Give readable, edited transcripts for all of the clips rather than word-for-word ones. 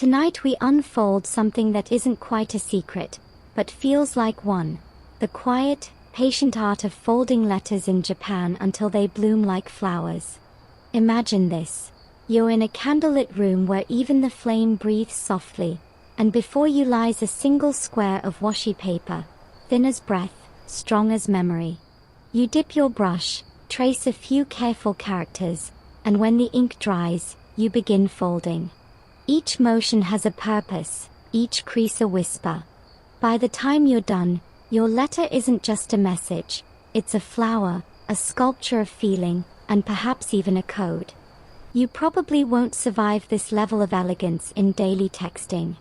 Tonight we unfold something that isn't quite a secret, but feels like one. The quiet, patient art of folding letters in Japan until they bloom like flowers. Imagine this. You're in a candlelit room where even the flame breathes softly, and before you lies a single square of washi paper, thin as breath, strong as memory. You dip your brush, trace a few careful characters, and when the ink dries, you begin folding. Each motion has a purpose, each crease a whisper. By the time you're done, your letter isn't just a message, it's a flower, a sculpture of feeling, and perhaps even a code. You probably won't survive this level of elegance in daily texting.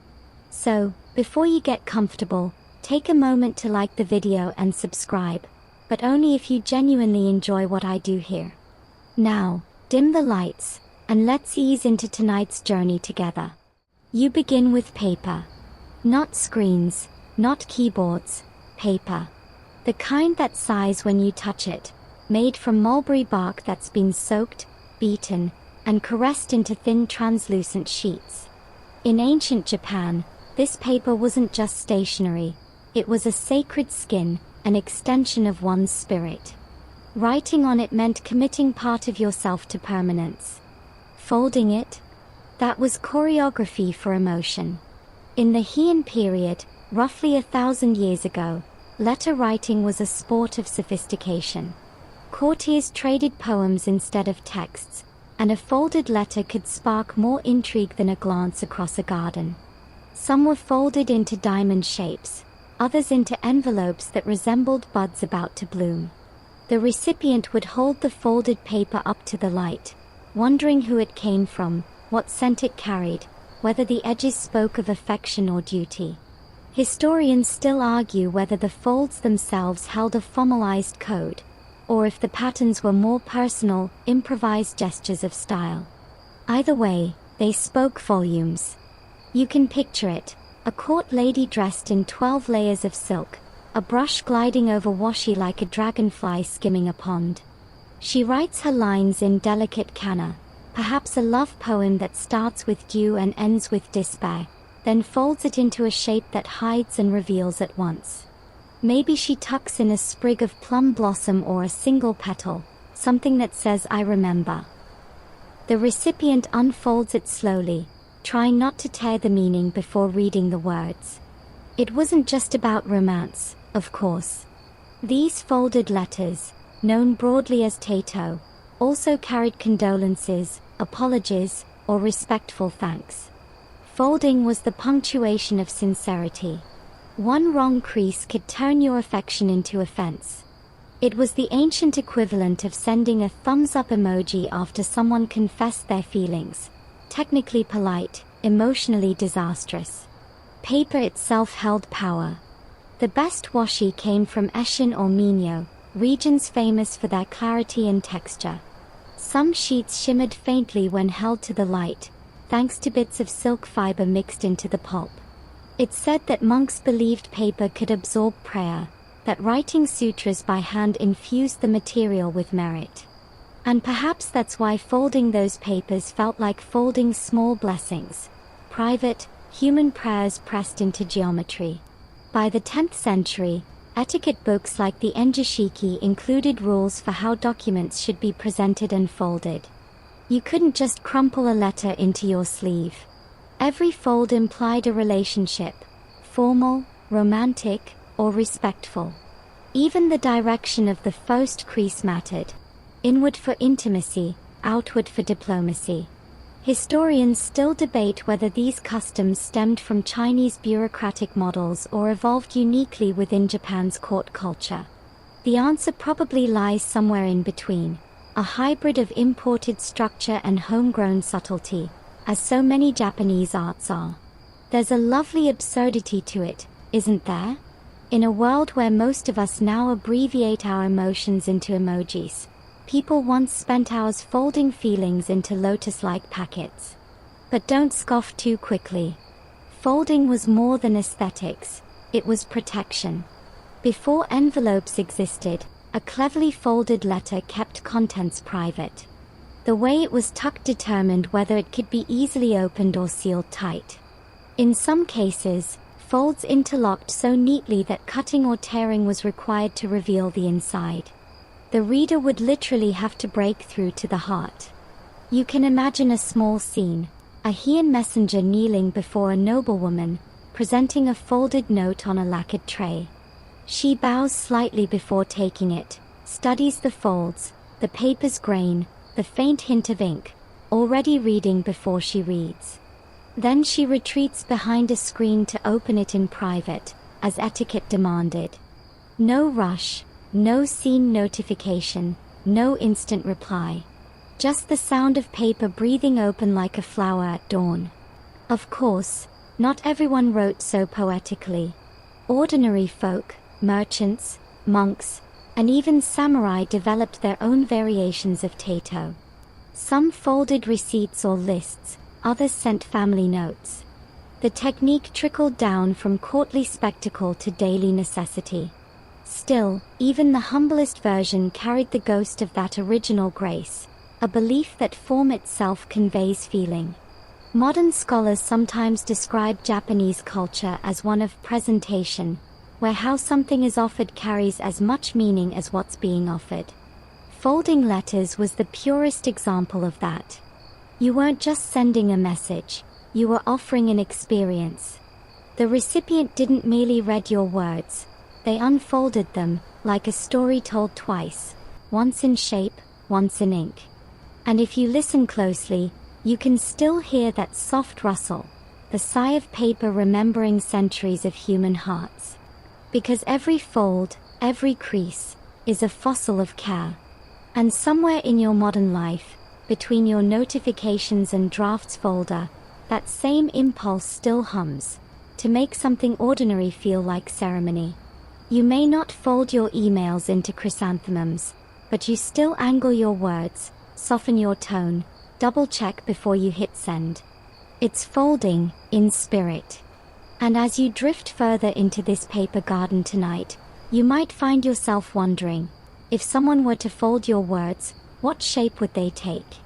So, before you get comfortable, take a moment to like the video and subscribe, but only if you genuinely enjoy what I do here. Now, dim the lights, and let's ease into tonight's journey together. You begin with paper. Not screens, not keyboards, paper. The kind that sighs when you touch it, made from mulberry bark that's been soaked, beaten, and caressed into thin translucent sheets. In ancient Japan, this paper wasn't just stationery, it was a sacred skin, an extension of one's spirit. Writing on it meant committing part of yourself to permanence. Folding it? That was choreography for emotion. In the Heian period, roughly 1,000 years ago, letter writing was a sport of sophistication. Courtiers traded poems instead of texts, and a folded letter could spark more intrigue than a glance across a garden. Some were folded into diamond shapes, others into envelopes that resembled buds about to bloom. The recipient would hold the folded paper up to the light, wondering who it came from, what scent it carried, whether the edges spoke of affection or duty. Historians still argue whether the folds themselves held a formalized code, or if the patterns were more personal, improvised gestures of style. Either way, they spoke volumes. You can picture it, a court lady dressed in 12 layers of silk, a brush gliding over washi like a dragonfly skimming a pond. She writes her lines in delicate kana, perhaps a love poem that starts with dew and ends with despair, then folds it into a shape that hides and reveals at once. Maybe she tucks in a sprig of plum blossom or a single petal, something that says "I remember." The recipient unfolds it slowly, trying not to tear the meaning before reading the words. It wasn't just about romance, of course. These folded letters, known broadly as tato, also carried condolences, apologies, or respectful thanks. Folding was the punctuation of sincerity. One wrong crease could turn your affection into offense. It was the ancient equivalent of sending a thumbs-up emoji after someone confessed their feelings. Technically polite, emotionally disastrous. Paper itself held power. The best washi came from Eshin or Minyo, regions famous for their clarity and texture. Some sheets shimmered faintly when held to the light, thanks to bits of silk fiber mixed into the pulp. It's said that monks believed paper could absorb prayer, that writing sutras by hand infused the material with merit. And perhaps that's why folding those papers felt like folding small blessings, private, human prayers pressed into geometry. By the 10th century, etiquette books like the Enjishiki included rules for how documents should be presented and folded. You couldn't just crumple a letter into your sleeve. Every fold implied a relationship, formal, romantic, or respectful. Even the direction of the first crease mattered. Inward for intimacy, outward for diplomacy. Historians still debate whether these customs stemmed from Chinese bureaucratic models or evolved uniquely within Japan's court culture. The answer probably lies somewhere in between, a hybrid of imported structure and homegrown subtlety, as so many Japanese arts are. There's a lovely absurdity to it, isn't there? In a world where most of us now abbreviate our emotions into emojis, people once spent hours folding feelings into lotus-like packets. But don't scoff too quickly. Folding was more than aesthetics, it was protection. Before envelopes existed, a cleverly folded letter kept contents private. The way it was tucked determined whether it could be easily opened or sealed tight. In some cases, folds interlocked so neatly that cutting or tearing was required to reveal the inside. The reader would literally have to break through to the heart. You can imagine a small scene, a Heian messenger kneeling before a noblewoman, presenting a folded note on a lacquered tray. She bows slightly before taking it, studies the folds, the paper's grain, the faint hint of ink, already reading before she reads. Then she retreats behind a screen to open it in private, as etiquette demanded. No rush, no scene notification, no instant reply. Just the sound of paper breathing open like a flower at dawn. Of course, not everyone wrote so poetically. Ordinary folk, merchants, monks, and even samurai developed their own variations of tato. Some folded receipts or lists, others sent family notes. The technique trickled down from courtly spectacle to daily necessity. Still, even the humblest version carried the ghost of that original grace, a belief that form itself conveys feeling. Modern scholars sometimes describe Japanese culture as one of presentation, where how something is offered carries as much meaning as what's being offered. Folding letters was the purest example of that. You weren't just sending a message, you were offering an experience. The recipient didn't merely read your words, they unfolded them, like a story told twice, once in shape, once in ink. And if you listen closely, you can still hear that soft rustle, the sigh of paper remembering centuries of human hearts. Because every fold, every crease, is a fossil of care. And somewhere in your modern life, between your notifications and drafts folder, that same impulse still hums, to make something ordinary feel like ceremony. You may not fold your emails into chrysanthemums, but you still angle your words, soften your tone, double-check before you hit send. It's folding, in spirit. And as you drift further into this paper garden tonight, you might find yourself wondering, if someone were to fold your words, what shape would they take?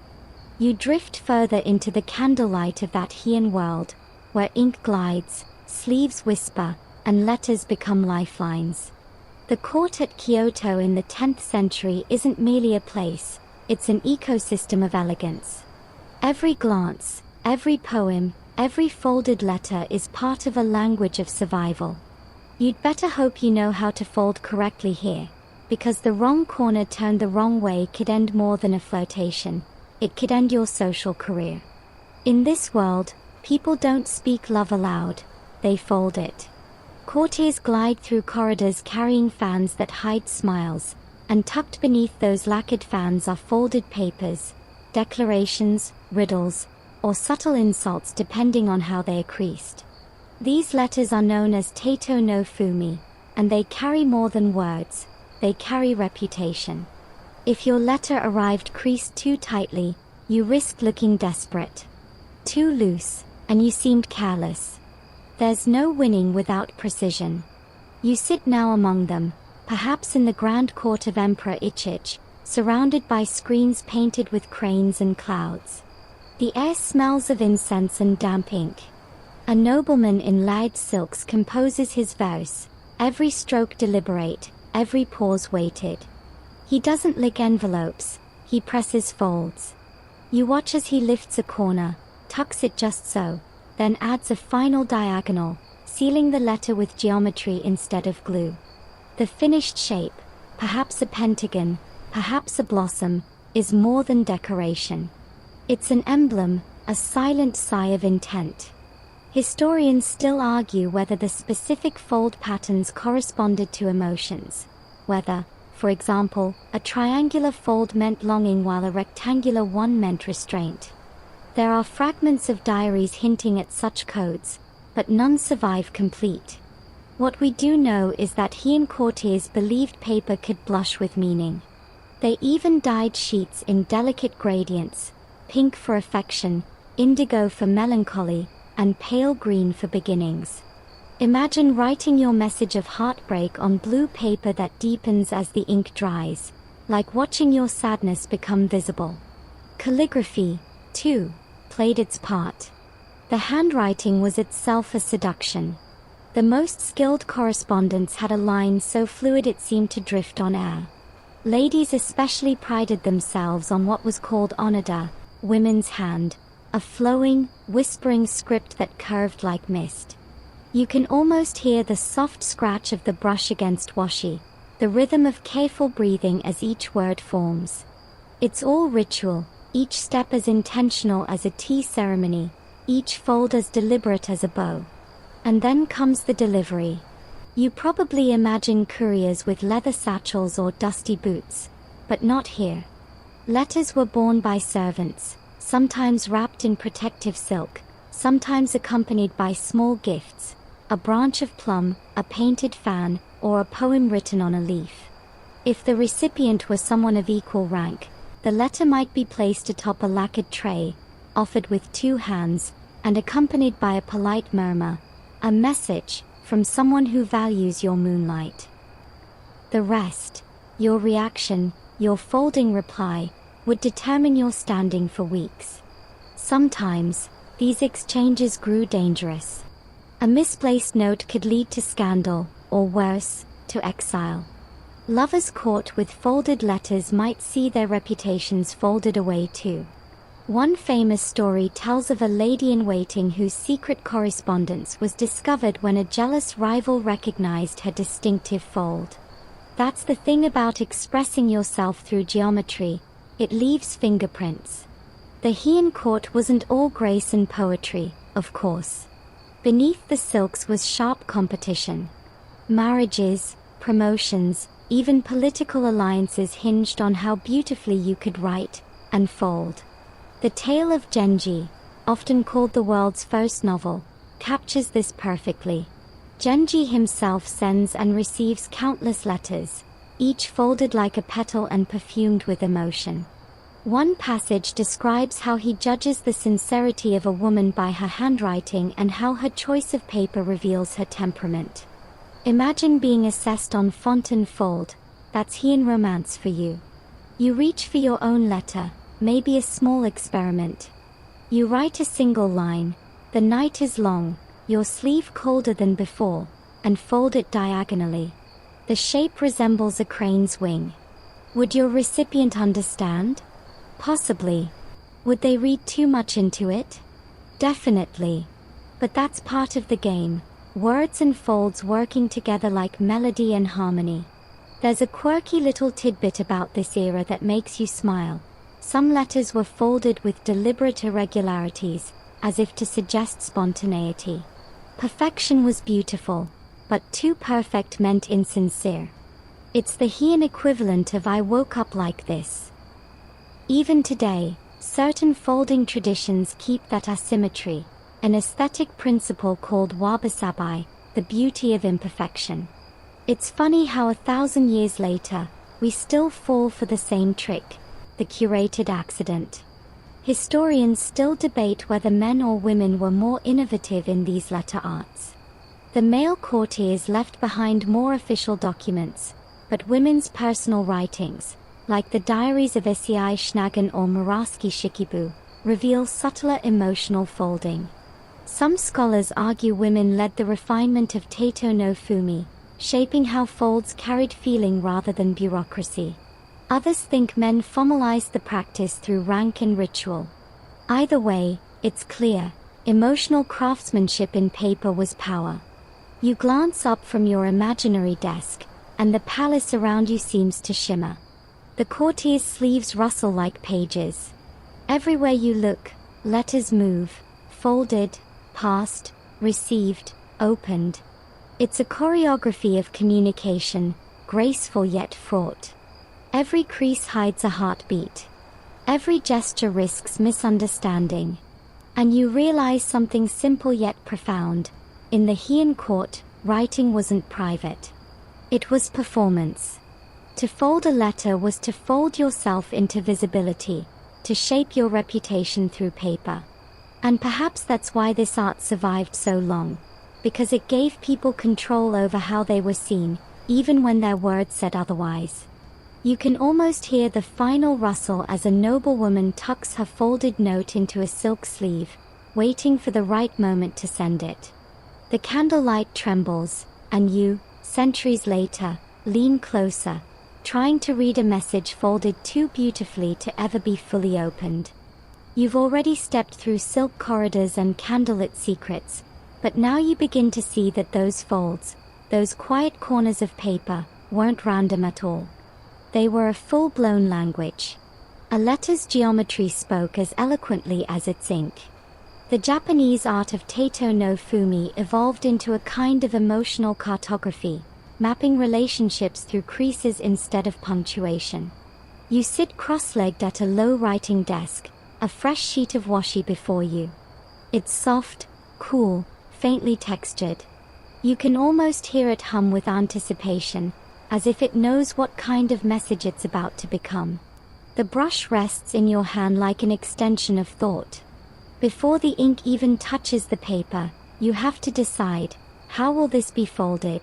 You drift further into the candlelight of that Heian world, where ink glides, sleeves whisper, and letters become lifelines. The court at Kyoto in the 10th century isn't merely a place, it's an ecosystem of elegance. Every glance, every poem, every folded letter is part of a language of survival. You'd better hope you know how to fold correctly here, because the wrong corner turned the wrong way could end more than a flirtation. It could end your social career. In this world, people don't speak love aloud, they fold it. Courtiers glide through corridors carrying fans that hide smiles, and tucked beneath those lacquered fans are folded papers, declarations, riddles, or subtle insults depending on how they are creased. These letters are known as tato no fumi, and they carry more than words, they carry reputation. If your letter arrived creased too tightly, you risked looking desperate. Too loose, and you seemed careless. There's no winning without precision. You sit now among them, perhaps in the grand court of Emperor Ichich, surrounded by screens painted with cranes and clouds. The air smells of incense and damp ink. A nobleman in light silks composes his verse, every stroke deliberate, every pause weighted. He doesn't lick envelopes, he presses folds. You watch as he lifts a corner, tucks it just so, then adds a final diagonal, sealing the letter with geometry instead of glue. The finished shape, perhaps a pentagon, perhaps a blossom, is more than decoration. It's an emblem, a silent sigh of intent. Historians still argue whether the specific fold patterns corresponded to emotions, whether, for example, a triangular fold meant longing while a rectangular one meant restraint. There are fragments of diaries hinting at such codes, but none survive complete. What we do know is that Heian courtiers believed paper could blush with meaning. They even dyed sheets in delicate gradients, pink for affection, indigo for melancholy, and pale green for beginnings. Imagine writing your message of heartbreak on blue paper that deepens as the ink dries, like watching your sadness become visible. Calligraphy, too, played its part. The handwriting was itself a seduction. The most skilled correspondents had a line so fluid it seemed to drift on air. Ladies especially prided themselves on what was called onada, women's hand, a flowing, whispering script that curved like mist. You can almost hear the soft scratch of the brush against washi, the rhythm of careful breathing as each word forms. It's all ritual, each step as intentional as a tea ceremony, each fold as deliberate as a bow. And then comes the delivery. You probably imagine couriers with leather satchels or dusty boots, but not here. Letters were borne by servants, sometimes wrapped in protective silk, sometimes accompanied by small gifts, a branch of plum, a painted fan, or a poem written on a leaf. If the recipient was someone of equal rank, the letter might be placed atop a lacquered tray, offered with two hands, and accompanied by a polite murmur, a message from someone who values your moonlight. The rest, your reaction, your folding reply, would determine your standing for weeks. Sometimes, these exchanges grew dangerous. A misplaced note could lead to scandal, or worse, to exile. Lovers caught with folded letters might see their reputations folded away too. One famous story tells of a lady-in-waiting whose secret correspondence was discovered when a jealous rival recognized her distinctive fold. That's the thing about expressing yourself through geometry, it leaves fingerprints. The Heian court wasn't all grace and poetry, of course. Beneath the silks was sharp competition. Marriages, promotions, even political alliances hinged on how beautifully you could write and fold. The tale of Genji, often called the world's first novel, captures this perfectly. Genji himself sends and receives countless letters, each folded like a petal and perfumed with emotion. One passage describes how he judges the sincerity of a woman by her handwriting and how her choice of paper reveals her temperament. Imagine being assessed on font and fold, that's Heian romance for you. You reach for your own letter, maybe a small experiment. You write a single line, the night is long, your sleeve colder than before, and fold it diagonally. The shape resembles a crane's wing. Would your recipient understand? Possibly. Would they read too much into it? Definitely. But that's part of the game, words and folds working together like melody and harmony. There's a quirky little tidbit about this era that makes you smile. Some letters were folded with deliberate irregularities, as if to suggest spontaneity. Perfection was beautiful, but too perfect meant insincere. It's the Heian equivalent of "I woke up like this." Even today, certain folding traditions keep that asymmetry, an aesthetic principle called wabi-sabi, the beauty of imperfection. It's funny how 1,000 years later, we still fall for the same trick, the curated accident. Historians still debate whether men or women were more innovative in these letter arts. The male courtiers left behind more official documents, but women's personal writings, like the diaries of Issei Schnagen or Muraski Shikibu, reveal subtler emotional folding. Some scholars argue women led the refinement of tato no fumi, shaping how folds carried feeling rather than bureaucracy. Others think men formalized the practice through rank and ritual. Either way, it's clear, emotional craftsmanship in paper was power. You glance up from your imaginary desk, and the palace around you seems to shimmer. The courtier's sleeves rustle like pages. Everywhere you look, letters move, folded, passed, received, opened. It's a choreography of communication, graceful yet fraught. Every crease hides a heartbeat. Every gesture risks misunderstanding. And you realize something simple yet profound. In the Heian court, writing wasn't private. It was performance. To fold a letter was to fold yourself into visibility, to shape your reputation through paper. And perhaps that's why this art survived so long, because it gave people control over how they were seen, even when their words said otherwise. You can almost hear the final rustle as a noblewoman tucks her folded note into a silk sleeve, waiting for the right moment to send it. The candlelight trembles, and you, centuries later, lean closer, trying to read a message folded too beautifully to ever be fully opened. You've already stepped through silk corridors and candlelit secrets, but now you begin to see that those folds, those quiet corners of paper, weren't random at all. They were a full-blown language. A letter's geometry spoke as eloquently as its ink. The Japanese art of tato no fumi evolved into a kind of emotional cartography, mapping relationships through creases instead of punctuation. You sit cross-legged at a low writing desk, a fresh sheet of washi before you. It's soft, cool, faintly textured. You can almost hear it hum with anticipation, as if it knows what kind of message it's about to become. The brush rests in your hand like an extension of thought. Before the ink even touches the paper, you have to decide, how will this be folded?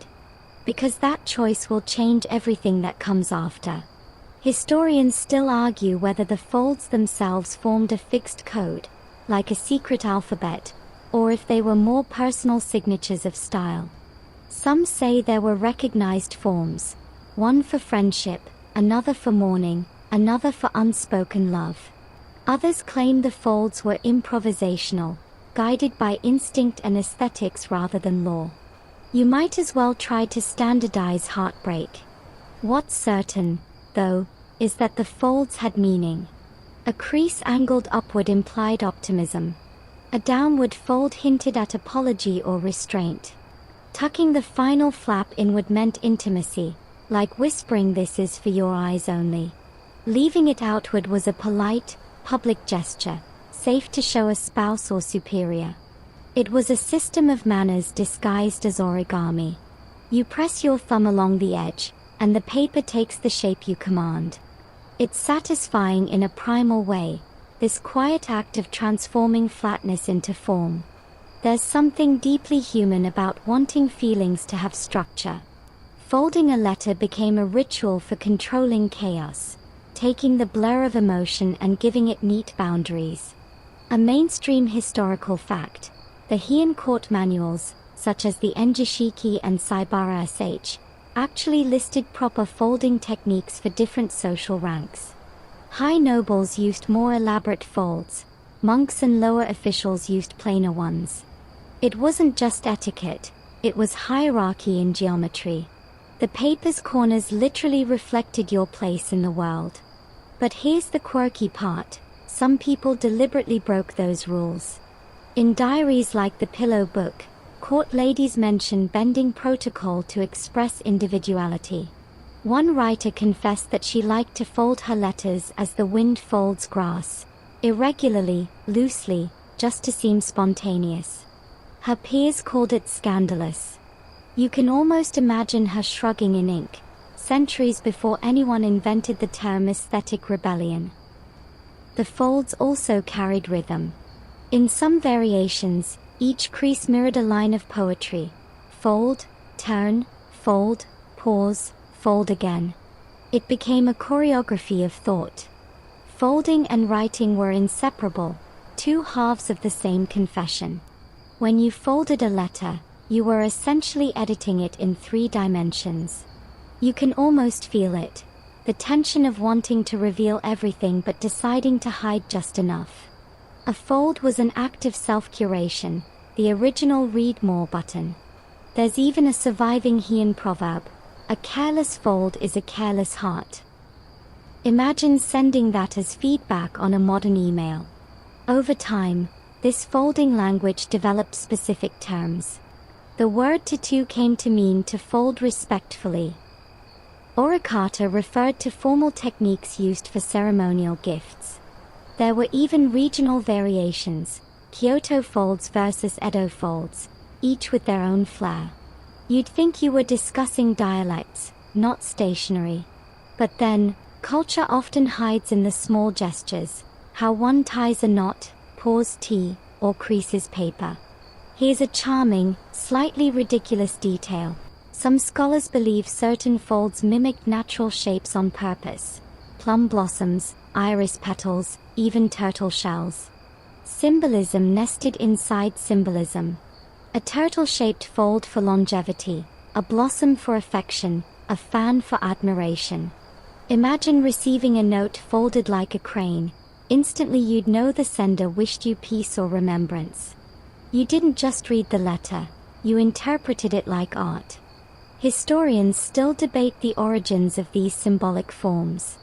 Because that choice will change everything that comes after. Historians still argue whether the folds themselves formed a fixed code, like a secret alphabet, or if they were more personal signatures of style. Some say there were recognized forms, one for friendship, another for mourning, another for unspoken love. Others claim the folds were improvisational, guided by instinct and aesthetics rather than law. You might as well try to standardize heartbreak. What's certain, though, is that the folds had meaning. A crease angled upward implied optimism. A downward fold hinted at apology or restraint. Tucking the final flap inward meant intimacy, like whispering this is for your eyes only. Leaving it outward was a polite, public gesture, safe to show a spouse or superior. It was a system of manners disguised as origami. You press your thumb along the edge, and the paper takes the shape you command. It's satisfying in a primal way, this quiet act of transforming flatness into form. There's something deeply human about wanting feelings to have structure. Folding a letter became a ritual for controlling chaos, taking the blur of emotion and giving it neat boundaries. A mainstream historical fact, the Heian court manuals, such as the Enjishiki and Saibara sh, actually listed proper folding techniques for different social ranks. High nobles used more elaborate folds, monks and lower officials used plainer ones. It wasn't just etiquette, it was hierarchy in geometry. The paper's corners literally reflected your place in the world. But here's the quirky part, some people deliberately broke those rules. In diaries like the Pillow Book, court ladies mention bending protocol to express individuality. One writer confessed that she liked to fold her letters as the wind folds grass, irregularly, loosely, just to seem spontaneous. Her peers called it scandalous. You can almost imagine her shrugging in ink, centuries before anyone invented the term aesthetic rebellion. The folds also carried rhythm. In some variations, each crease mirrored a line of poetry. Fold, turn, fold, pause, fold again. It became a choreography of thought. Folding and writing were inseparable, two halves of the same confession. When you folded a letter, you were essentially editing it in 3 dimensions. You can almost feel it, the tension of wanting to reveal everything but deciding to hide just enough. A fold was an act of self-curation, the original read more button. There's even a surviving Heian proverb, a careless fold is a careless heart. Imagine sending that as feedback on a modern email. Over time, this folding language developed specific terms. The word tato came to mean to fold respectfully. Origata referred to formal techniques used for ceremonial gifts. There were even regional variations, Kyoto folds versus Edo folds, each with their own flair. You'd think you were discussing dialects, not stationery. But then, culture often hides in the small gestures, how one ties a knot, pours tea, or creases paper. Here's a charming, slightly ridiculous detail. Some scholars believe certain folds mimicked natural shapes on purpose. Plum blossoms, iris petals, even turtle shells. Symbolism nested inside symbolism. A turtle-shaped fold for longevity, a blossom for affection, a fan for admiration. Imagine receiving a note folded like a crane. Instantly you'd know the sender wished you peace or remembrance. You didn't just read the letter, you interpreted it like art. Historians still debate the origins of these symbolic forms.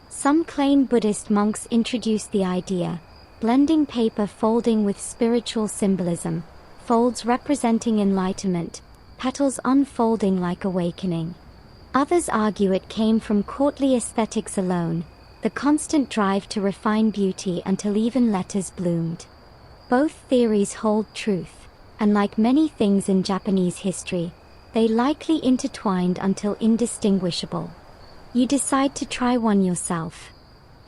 Some claim Buddhist monks introduced the idea, blending paper folding with spiritual symbolism, folds representing enlightenment, petals unfolding like awakening. Others argue it came from courtly aesthetics alone, the constant drive to refine beauty until even letters bloomed. Both theories hold truth, and like many things in Japanese history, they likely intertwined until indistinguishable. You decide to try one yourself.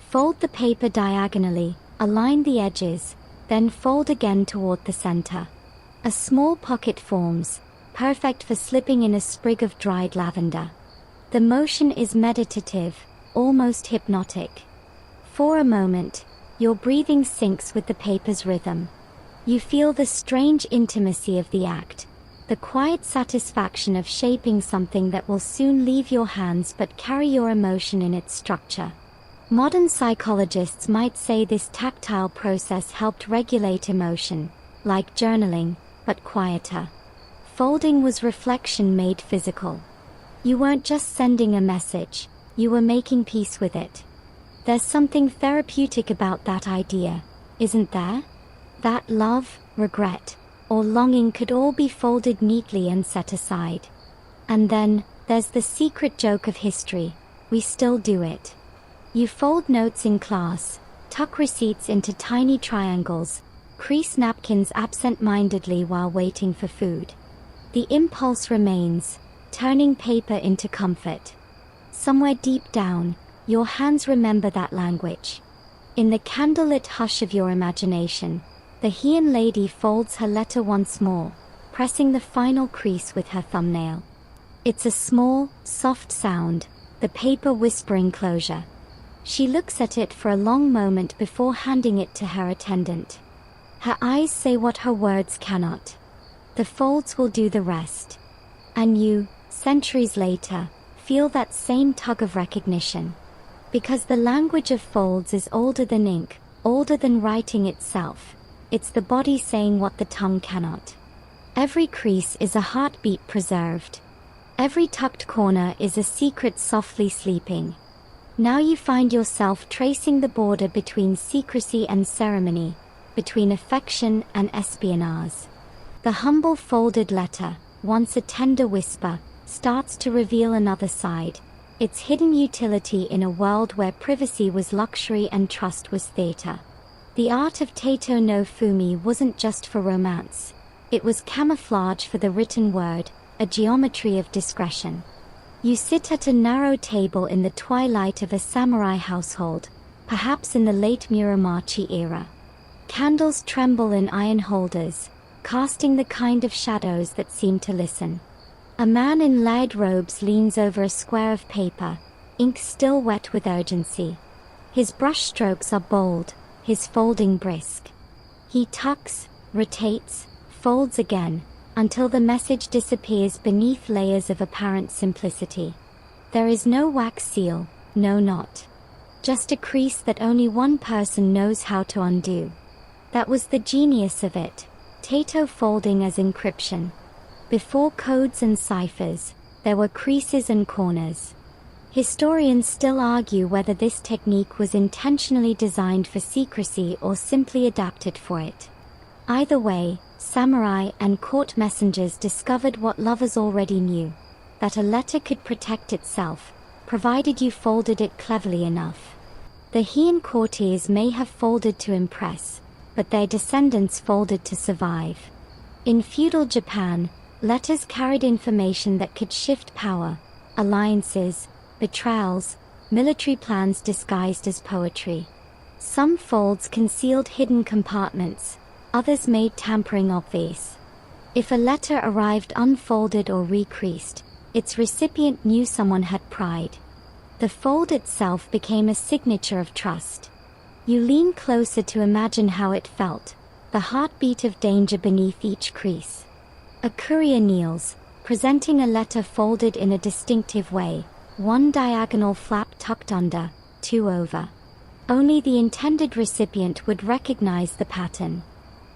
Fold the paper diagonally, align the edges, then fold again toward the center. A small pocket forms, perfect for slipping in a sprig of dried lavender. The motion is meditative, almost hypnotic. For a moment, your breathing syncs with the paper's rhythm. You feel the strange intimacy of the act, the quiet satisfaction of shaping something that will soon leave your hands but carry your emotion in its structure. Modern psychologists might say this tactile process helped regulate emotion, like journaling, but quieter. Folding was reflection made physical. You weren't just sending a message, you were making peace with it. There's something therapeutic about that idea, isn't there? That love, regret, or longing could all be folded neatly and set aside. And then, there's the secret joke of history, we still do it. You fold notes in class, tuck receipts into tiny triangles, crease napkins absent-mindedly while waiting for food. The impulse remains, turning paper into comfort. Somewhere deep down, your hands remember that language. In the candlelit hush of your imagination, the Heian lady folds her letter once more, pressing the final crease with her thumbnail. It's a small, soft sound, the paper whispering closure. She looks at it for a long moment before handing it to her attendant. Her eyes say what her words cannot. The folds will do the rest. And you, centuries later, feel that same tug of recognition. Because the language of folds is older than ink, older than writing itself. It's the body saying what the tongue cannot. Every crease is a heartbeat preserved. Every tucked corner is a secret softly sleeping. Now you find yourself tracing the border between secrecy and ceremony, between affection and espionage. The humble folded letter, once a tender whisper, starts to reveal another side, its hidden utility in a world where privacy was luxury and trust was theater. The art of tato no fumi wasn't just for romance. It was camouflage for the written word, a geometry of discretion. You sit at a narrow table in the twilight of a samurai household, perhaps in the late Muromachi era. Candles tremble in iron holders, casting the kind of shadows that seem to listen. A man in layered robes leans over a square of paper, ink still wet with urgency. His brushstrokes are bold, his folding brisk. He tucks, rotates, folds again, until the message disappears beneath layers of apparent simplicity. There is no wax seal, no knot. Just a crease that only one person knows how to undo. That was the genius of it, tato folding as encryption. Before codes and ciphers, there were creases and corners. Historians still argue whether this technique was intentionally designed for secrecy or simply adapted for it. Either way, samurai and court messengers discovered what lovers already knew, that a letter could protect itself, provided you folded it cleverly enough. The Heian courtiers may have folded to impress, but their descendants folded to survive. In feudal Japan, letters carried information that could shift power, alliances, betrayals, military plans disguised as poetry. Some folds concealed hidden compartments, others made tampering obvious. If a letter arrived unfolded or recreased, its recipient knew someone had pride. The fold itself became a signature of trust. You lean closer to imagine how it felt, the heartbeat of danger beneath each crease. A courier kneels, presenting a letter folded in a distinctive way, one diagonal flap tucked under, two over. Only the intended recipient would recognize the pattern.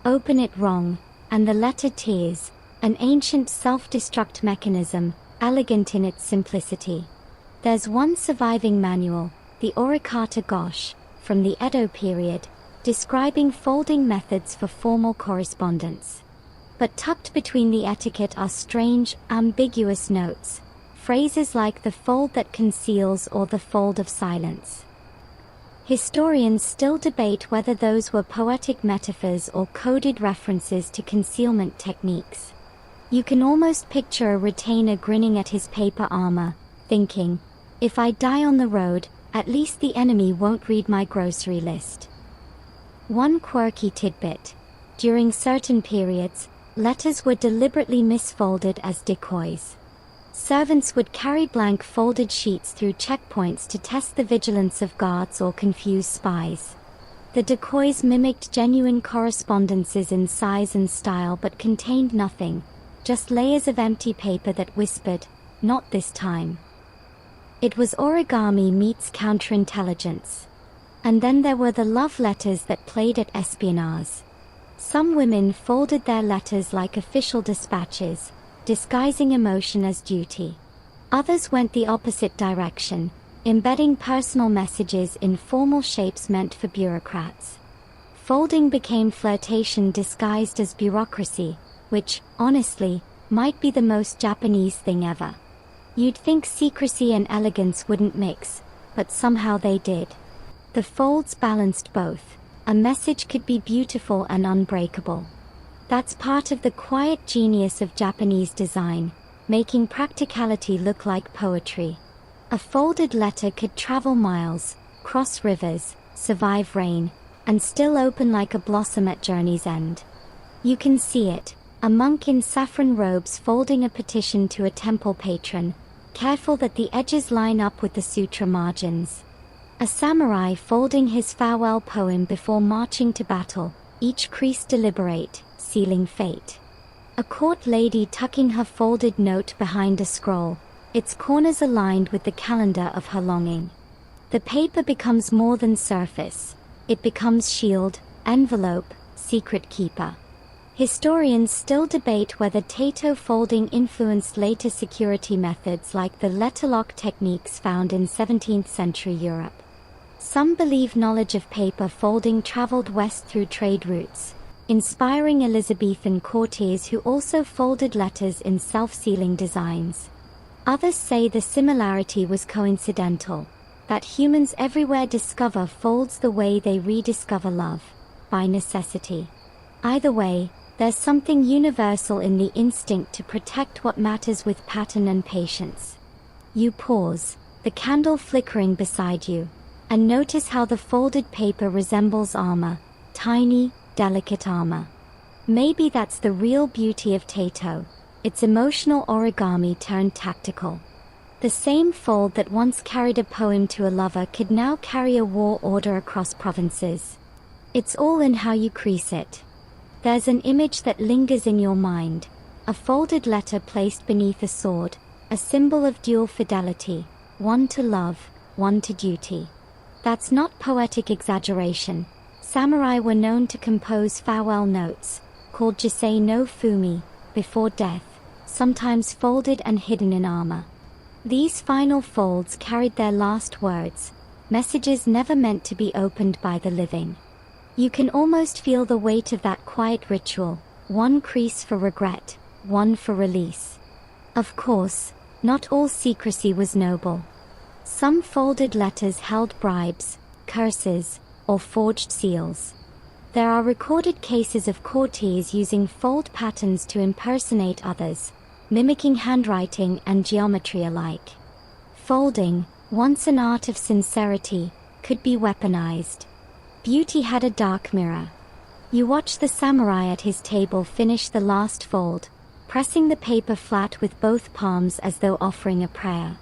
Open it wrong, and the letter tears, an ancient self-destruct mechanism, elegant in its simplicity. There's one surviving manual, the origata gauche, from the Edo period, describing folding methods for formal correspondence. But tucked between the etiquette are strange, ambiguous notes, phrases like the fold that conceals or the fold of silence. Historians still debate whether those were poetic metaphors or coded references to concealment techniques. You can almost picture a retainer grinning at his paper armor, thinking, "If I die on the road, at least the enemy won't read my grocery list." One quirky tidbit: during certain periods, letters were deliberately misfolded as decoys. Servants would carry blank folded sheets through checkpoints to test the vigilance of guards or confuse spies. The decoys mimicked genuine correspondences in size and style but contained nothing, just layers of empty paper that whispered, "Not this time." It was origami meets counterintelligence. And then there were the love letters that played at espionage. Some women folded their letters like official dispatches, disguising emotion as duty. Others went the opposite direction, embedding personal messages in formal shapes meant for bureaucrats. Folding became flirtation disguised as bureaucracy, which, honestly, might be the most Japanese thing ever. You'd think secrecy and elegance wouldn't mix, but somehow they did. The folds balanced both. A message could be beautiful and unbreakable. That's part of the quiet genius of Japanese design, making practicality look like poetry. A folded letter could travel miles, cross rivers, survive rain, and still open like a blossom at journey's end. You can see it, a monk in saffron robes folding a petition to a temple patron, careful that the edges line up with the sutra margins. A samurai folding his farewell poem before marching to battle, each crease deliberate, sealing fate. A court lady tucking her folded note behind a scroll, its corners aligned with the calendar of her longing. The paper becomes more than surface. It becomes shield, envelope, secret keeper. Historians still debate whether tato folding influenced later security methods like the letterlock techniques found in 17th century Europe. Some believe knowledge of paper folding traveled west through trade routes, inspiring Elizabethan courtiers who also folded letters in self-sealing designs. Others say the similarity was coincidental, that humans everywhere discover folds the way they rediscover love, by necessity. Either way, there's something universal in the instinct to protect what matters with pattern and patience. You pause, the candle flickering beside you, and notice how the folded paper resembles armor, tiny, delicate armor. Maybe that's the real beauty of tato, it's emotional origami turned tactical. The same fold that once carried a poem to a lover could now carry a war order across provinces. It's all in how you crease it. There's an image that lingers in your mind, a folded letter placed beneath a sword, a symbol of dual fidelity, one to love, one to duty. That's not poetic exaggeration. Samurai were known to compose farewell notes, called jisei no fumi, before death, sometimes folded and hidden in armor. These final folds carried their last words, messages never meant to be opened by the living. You can almost feel the weight of that quiet ritual, one crease for regret, one for release. Of course, not all secrecy was noble. Some folded letters held bribes, curses, or forged seals. There are recorded cases of courtiers using fold patterns to impersonate others, mimicking handwriting and geometry alike. Folding, once an art of sincerity, could be weaponized. Beauty had a dark mirror. You watch the samurai at his table finish the last fold, pressing the paper flat with both palms as though offering a prayer.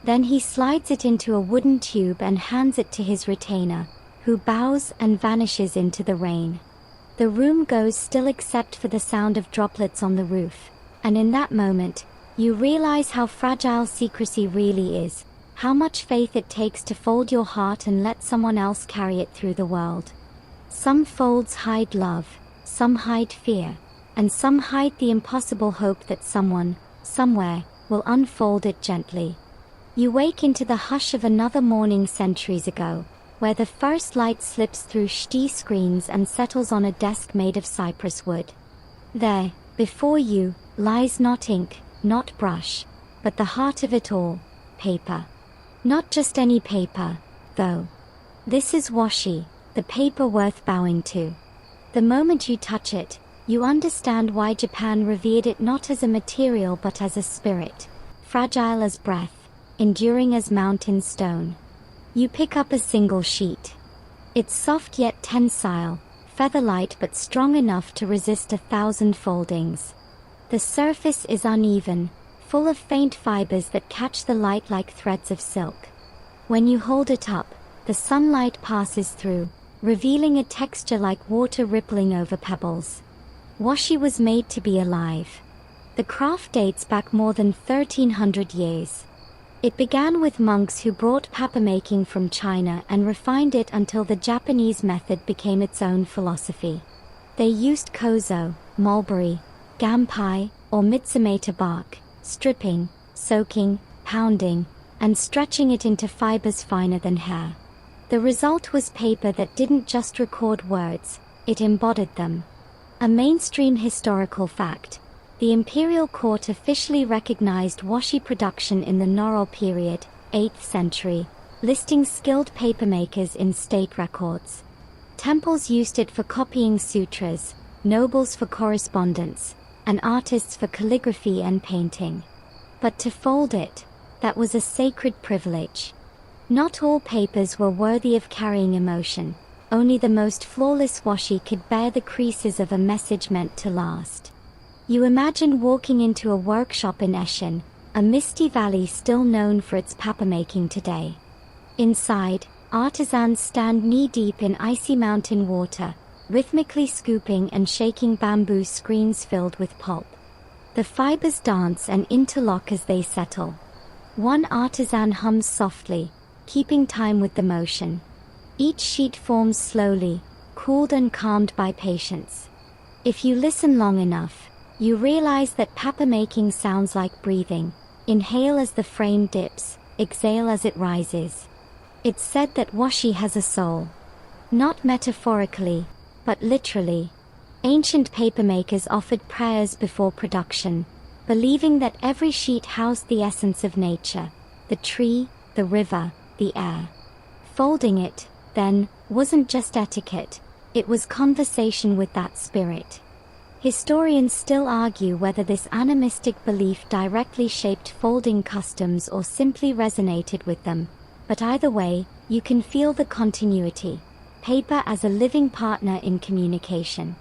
Then he slides it into a wooden tube and hands it to his retainer, who bows and vanishes into the rain. The room goes still except for the sound of droplets on the roof, and in that moment, you realize how fragile secrecy really is, how much faith it takes to fold your heart and let someone else carry it through the world. Some folds hide love, some hide fear, and some hide the impossible hope that someone, somewhere, will unfold it gently. You wake into the hush of another morning centuries ago, where the first light slips through shitty screens and settles on a desk made of cypress wood. There, before you, lies not ink, not brush, but the heart of it all, paper. Not just any paper, though. This is washi, the paper worth bowing to. The moment you touch it, you understand why Japan revered it not as a material but as a spirit, fragile as breath, enduring as mountain stone. You pick up a single sheet. It's soft yet tensile, feather-light but strong enough to resist 1,000 foldings. The surface is uneven, full of faint fibers that catch the light like threads of silk. When you hold it up, the sunlight passes through, revealing a texture like water rippling over pebbles. Washi was made to be alive. The craft dates back more than 1,300 years. It began with monks who brought papermaking from China and refined it until the Japanese method became its own philosophy. They used kozo, mulberry, gampai, or mitsumeta bark, stripping, soaking, pounding, and stretching it into fibers finer than hair. The result was paper that didn't just record words, it embodied them. A mainstream historical fact: the imperial court officially recognized washi production in the Noro period, 8th century, listing skilled papermakers in state records. Temples used it for copying sutras, nobles for correspondence, and artists for calligraphy and painting. But to fold it, that was a sacred privilege. Not all papers were worthy of carrying emotion. Only the most flawless washi could bear the creases of a message meant to last. You imagine walking into a workshop in Eschen, a misty valley still known for its papermaking today. Inside, artisans stand knee-deep in icy mountain water, rhythmically scooping and shaking bamboo screens filled with pulp. The fibers dance and interlock as they settle. One artisan hums softly, keeping time with the motion. Each sheet forms slowly, cooled and calmed by patience. If you listen long enough, you realize that papermaking sounds like breathing. Inhale as the frame dips, exhale as it rises. It's said that washi has a soul. Not metaphorically, but literally. Ancient papermakers offered prayers before production, believing that every sheet housed the essence of nature, the tree, the river, the air. Folding it, then, wasn't just etiquette, it was conversation with that spirit. Historians still argue whether this animistic belief directly shaped folding customs or simply resonated with them, but either way, you can feel the continuity. Paper as a living partner in communication.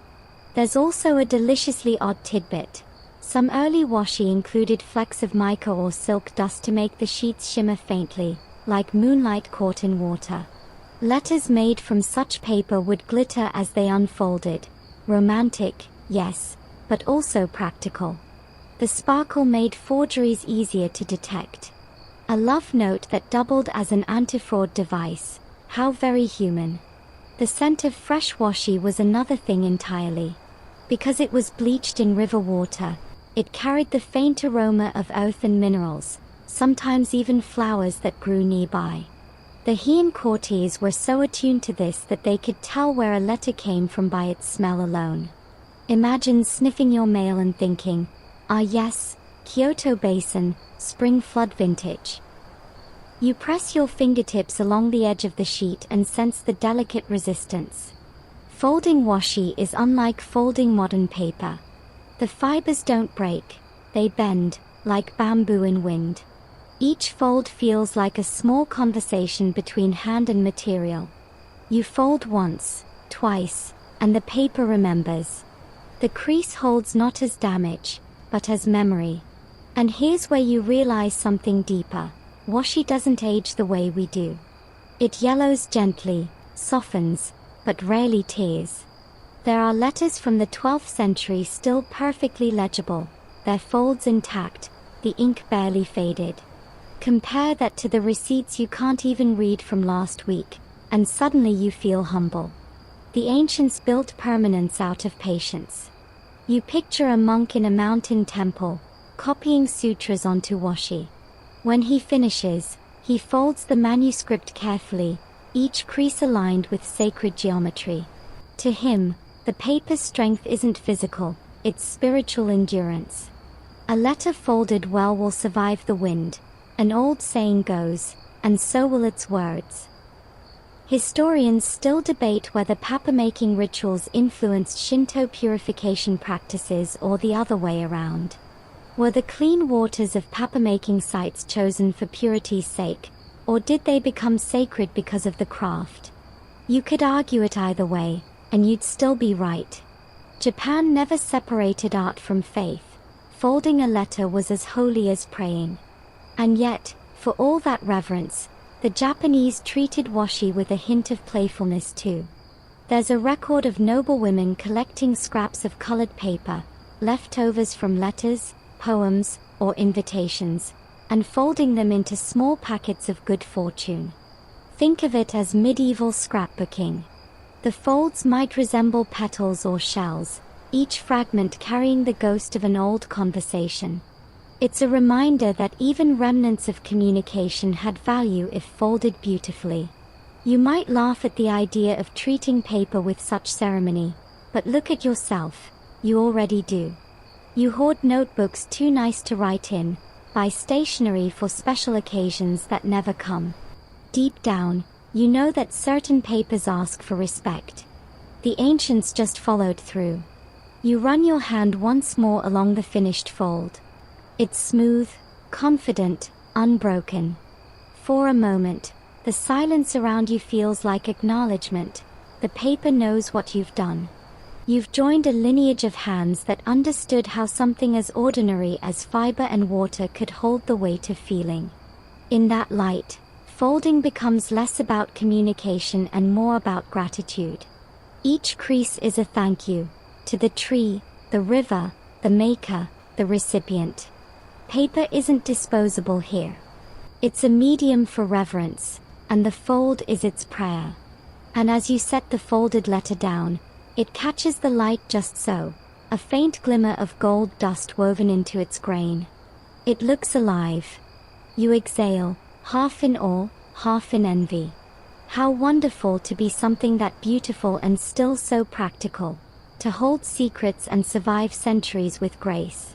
There's also a deliciously odd tidbit. Some early washi included flecks of mica or silk dust to make the sheets shimmer faintly, like moonlight caught in water. Letters made from such paper would glitter as they unfolded. Romantic, yes, but also practical. The sparkle made forgeries easier to detect. A love note that doubled as an anti-fraud device. How very human. The scent of fresh washi was another thing entirely. Because it was bleached in river water, it carried the faint aroma of earth and minerals, sometimes even flowers that grew nearby. The Heian courtiers were so attuned to this that they could tell where a letter came from by its smell alone. Imagine sniffing your mail and thinking, ah yes, Kyoto Basin, spring flood vintage. You press your fingertips along the edge of the sheet and sense the delicate resistance. Folding washi is unlike folding modern paper. The fibers don't break, they bend, like bamboo in wind. Each fold feels like a small conversation between hand and material. You fold once, twice, and the paper remembers. The crease holds not as damage, but as memory. And here's where you realize something deeper. Washi doesn't age the way we do. It yellows gently, softens, but rarely tears. There are letters from the 12th century still perfectly legible, their folds intact, the ink barely faded. Compare that to the receipts you can't even read from last week, and suddenly you feel humble. The ancients built permanence out of patience. You picture a monk in a mountain temple, copying sutras onto washi. When he finishes, he folds the manuscript carefully, each crease aligned with sacred geometry. To him, the paper's strength isn't physical, it's spiritual endurance. A letter folded well will survive the wind, an old saying goes, and so will its words. Historians still debate whether paper-making rituals influenced Shinto purification practices or the other way around. Were the clean waters of paper-making sites chosen for purity's sake, or did they become sacred because of the craft? You could argue it either way, and you'd still be right. Japan never separated art from faith. Folding a letter was as holy as praying. And yet, for all that reverence, the Japanese treated washi with a hint of playfulness too. There's a record of noble women collecting scraps of colored paper, leftovers from letters, poems, or invitations, and folding them into small packets of good fortune. Think of it as medieval scrapbooking. The folds might resemble petals or shells, each fragment carrying the ghost of an old conversation. It's a reminder that even remnants of communication had value if folded beautifully. You might laugh at the idea of treating paper with such ceremony, but look at yourself, you already do. You hoard notebooks too nice to write in, buy stationery for special occasions that never come. Deep down, you know that certain papers ask for respect. The ancients just followed through. You run your hand once more along the finished fold. It's smooth, confident, unbroken. For a moment, the silence around you feels like acknowledgement. The paper knows what you've done. You've joined a lineage of hands that understood how something as ordinary as fiber and water could hold the weight of feeling. In that light, folding becomes less about communication and more about gratitude. Each crease is a thank you, to the tree, the river, the maker, the recipient. Paper isn't disposable here. It's a medium for reverence, and the fold is its prayer. And as you set the folded letter down, it catches the light just so, a faint glimmer of gold dust woven into its grain. It looks alive. You exhale, half in awe, half in envy. How wonderful to be something that beautiful and still so practical, to hold secrets and survive centuries with grace.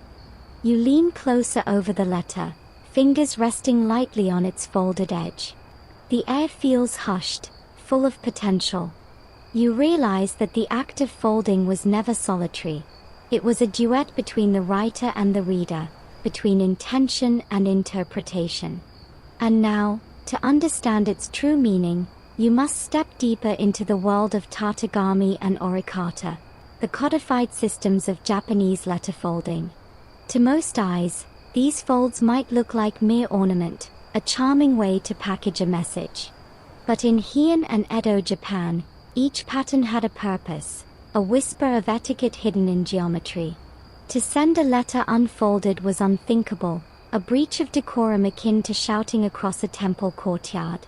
You lean closer over the letter, fingers resting lightly on its folded edge. The air feels hushed, full of potential. You realize that the act of folding was never solitary. It was a duet between the writer and the reader, between intention and interpretation. And now, to understand its true meaning, you must step deeper into the world of tatagami and origata, the codified systems of Japanese letter folding. To most eyes, these folds might look like mere ornament, a charming way to package a message. But in Heian and Edo Japan, each pattern had a purpose, a whisper of etiquette hidden in geometry. To send a letter unfolded was unthinkable, a breach of decorum akin to shouting across a temple courtyard.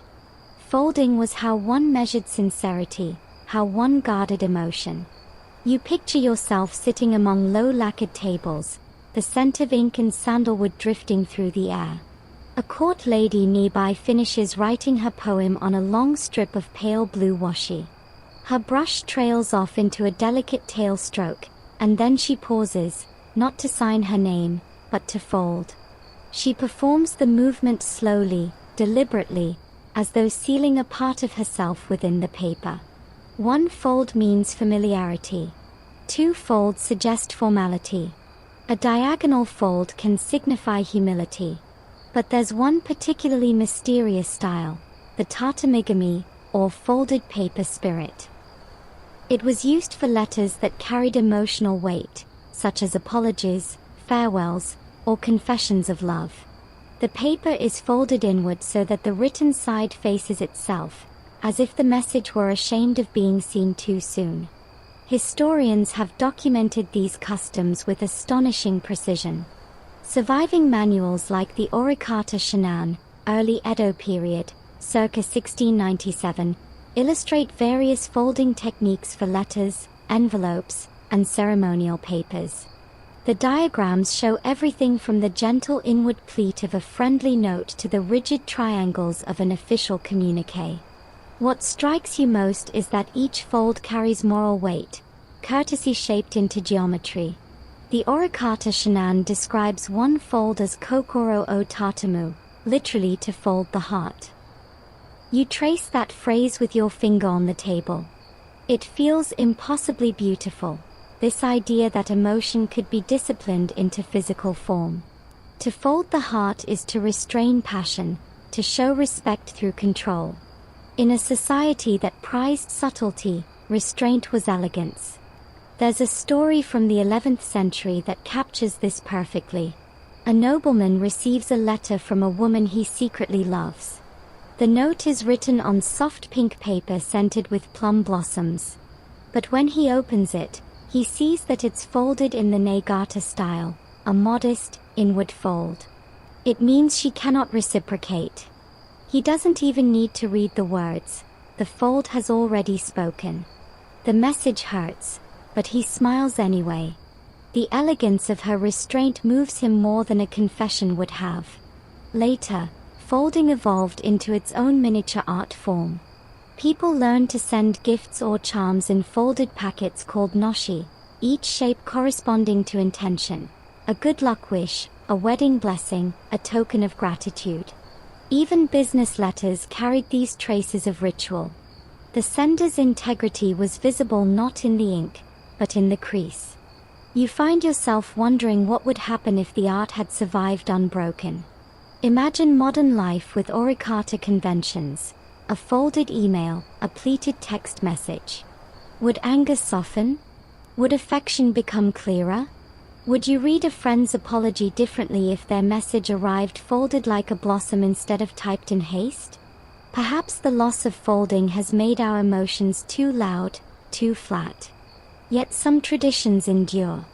Folding was how one measured sincerity, how one guarded emotion. You picture yourself sitting among low-lacquered tables, the scent of ink and sandalwood drifting through the air. A court lady nearby finishes writing her poem on a long strip of pale blue washi. Her brush trails off into a delicate tail stroke, and then she pauses, not to sign her name, but to fold. She performs the movement slowly, deliberately, as though sealing a part of herself within the paper. One fold means familiarity. Two folds suggest formality. A diagonal fold can signify humility. But there's one particularly mysterious style, the tatamigami, or folded paper spirit. It was used for letters that carried emotional weight, such as apologies, farewells, or confessions of love. The paper is folded inward so that the written side faces itself, as if the message were ashamed of being seen too soon. Historians have documented these customs with astonishing precision. Surviving manuals like the Origata Shinran, early Edo period, circa 1697, illustrate various folding techniques for letters, envelopes, and ceremonial papers. The diagrams show everything from the gentle inward pleat of a friendly note to the rigid triangles of an official communiqué. What strikes you most is that each fold carries moral weight, courtesy shaped into geometry. The Origata Shinran describes one fold as kokoro o tatamu, literally to fold the heart. You trace that phrase with your finger on the table. It feels impossibly beautiful, this idea that emotion could be disciplined into physical form. To fold the heart is to restrain passion, to show respect through control. In a society that prized subtlety, restraint was elegance. There's a story from the 11th century that captures this perfectly. A nobleman receives a letter from a woman he secretly loves. The note is written on soft pink paper scented with plum blossoms. But when he opens it, he sees that it's folded in the negata style, a modest, inward fold. It means she cannot reciprocate. He doesn't even need to read the words. The fold has already spoken. The message hurts, but he smiles anyway. The elegance of her restraint moves him more than a confession would have. Later, folding evolved into its own miniature art form. People learned to send gifts or charms in folded packets called noshi, each shape corresponding to intention. A good luck wish, a wedding blessing, a token of gratitude. Even business letters carried these traces of ritual. The sender's integrity was visible not in the ink, but in the crease. You find yourself wondering what would happen if the art had survived unbroken. Imagine modern life with origata conventions. A folded email, a pleated text message. Would anger soften? Would affection become clearer? Would you read a friend's apology differently if their message arrived folded like a blossom instead of typed in haste? Perhaps the loss of folding has made our emotions too loud, too flat. Yet some traditions endure.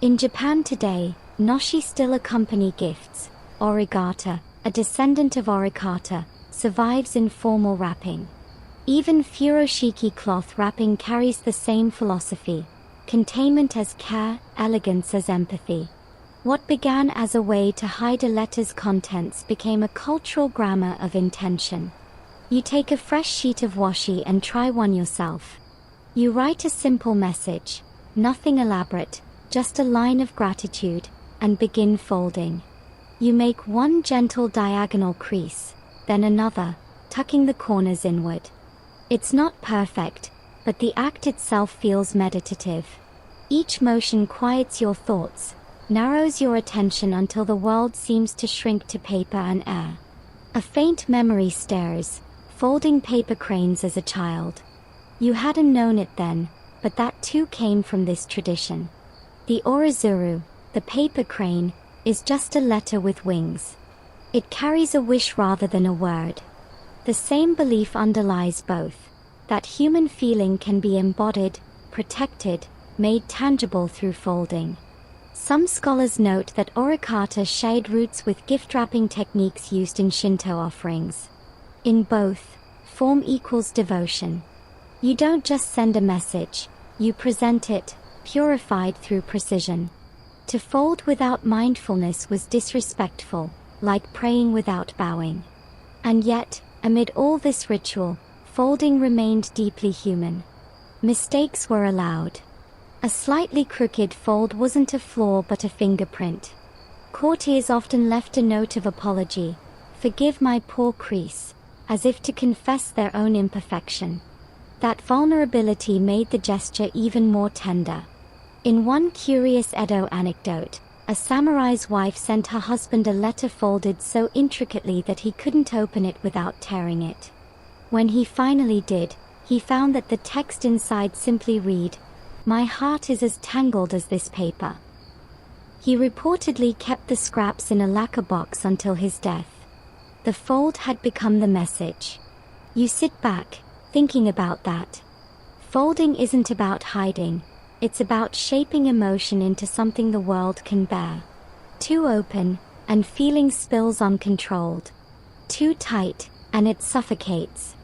In Japan today, noshi still accompany gifts. Origata, a descendant of origata, survives in formal wrapping. Even furoshiki cloth wrapping carries the same philosophy. Containment as care, elegance as empathy. What began as a way to hide a letter's contents became a cultural grammar of intention. You take a fresh sheet of washi and try one yourself. You write a simple message, nothing elaborate, just a line of gratitude, and begin folding. You make one gentle diagonal crease, then another, tucking the corners inward. It's not perfect, but the act itself feels meditative. Each motion quiets your thoughts, narrows your attention until the world seems to shrink to paper and air. A faint memory stirs, folding paper cranes as a child. You hadn't known it then, but that too came from this tradition. The orizuru, the paper crane, is just a letter with wings. It carries a wish rather than a word. The same belief underlies both, that human feeling can be embodied, protected, made tangible through folding. Some scholars note that origata shade roots with gift wrapping techniques used in Shinto offerings. In both, form equals devotion. You don't just send a message, you present it, purified through precision. To fold without mindfulness was disrespectful, like praying without bowing. And yet, amid all this ritual, folding remained deeply human. Mistakes were allowed. A slightly crooked fold wasn't a flaw but a fingerprint. Courtiers often left a note of apology, "Forgive my poor crease," as if to confess their own imperfection. That vulnerability made the gesture even more tender. In one curious Edo anecdote, a samurai's wife sent her husband a letter folded so intricately that he couldn't open it without tearing it. When he finally did, he found that the text inside simply read, "My heart is as tangled as this paper." He reportedly kept the scraps in a lacquer box until his death. The fold had become the message. You sit back, thinking about that. Folding isn't about hiding, it's about shaping emotion into something the world can bear. Too open, and feeling spills uncontrolled. Too tight, and it suffocates.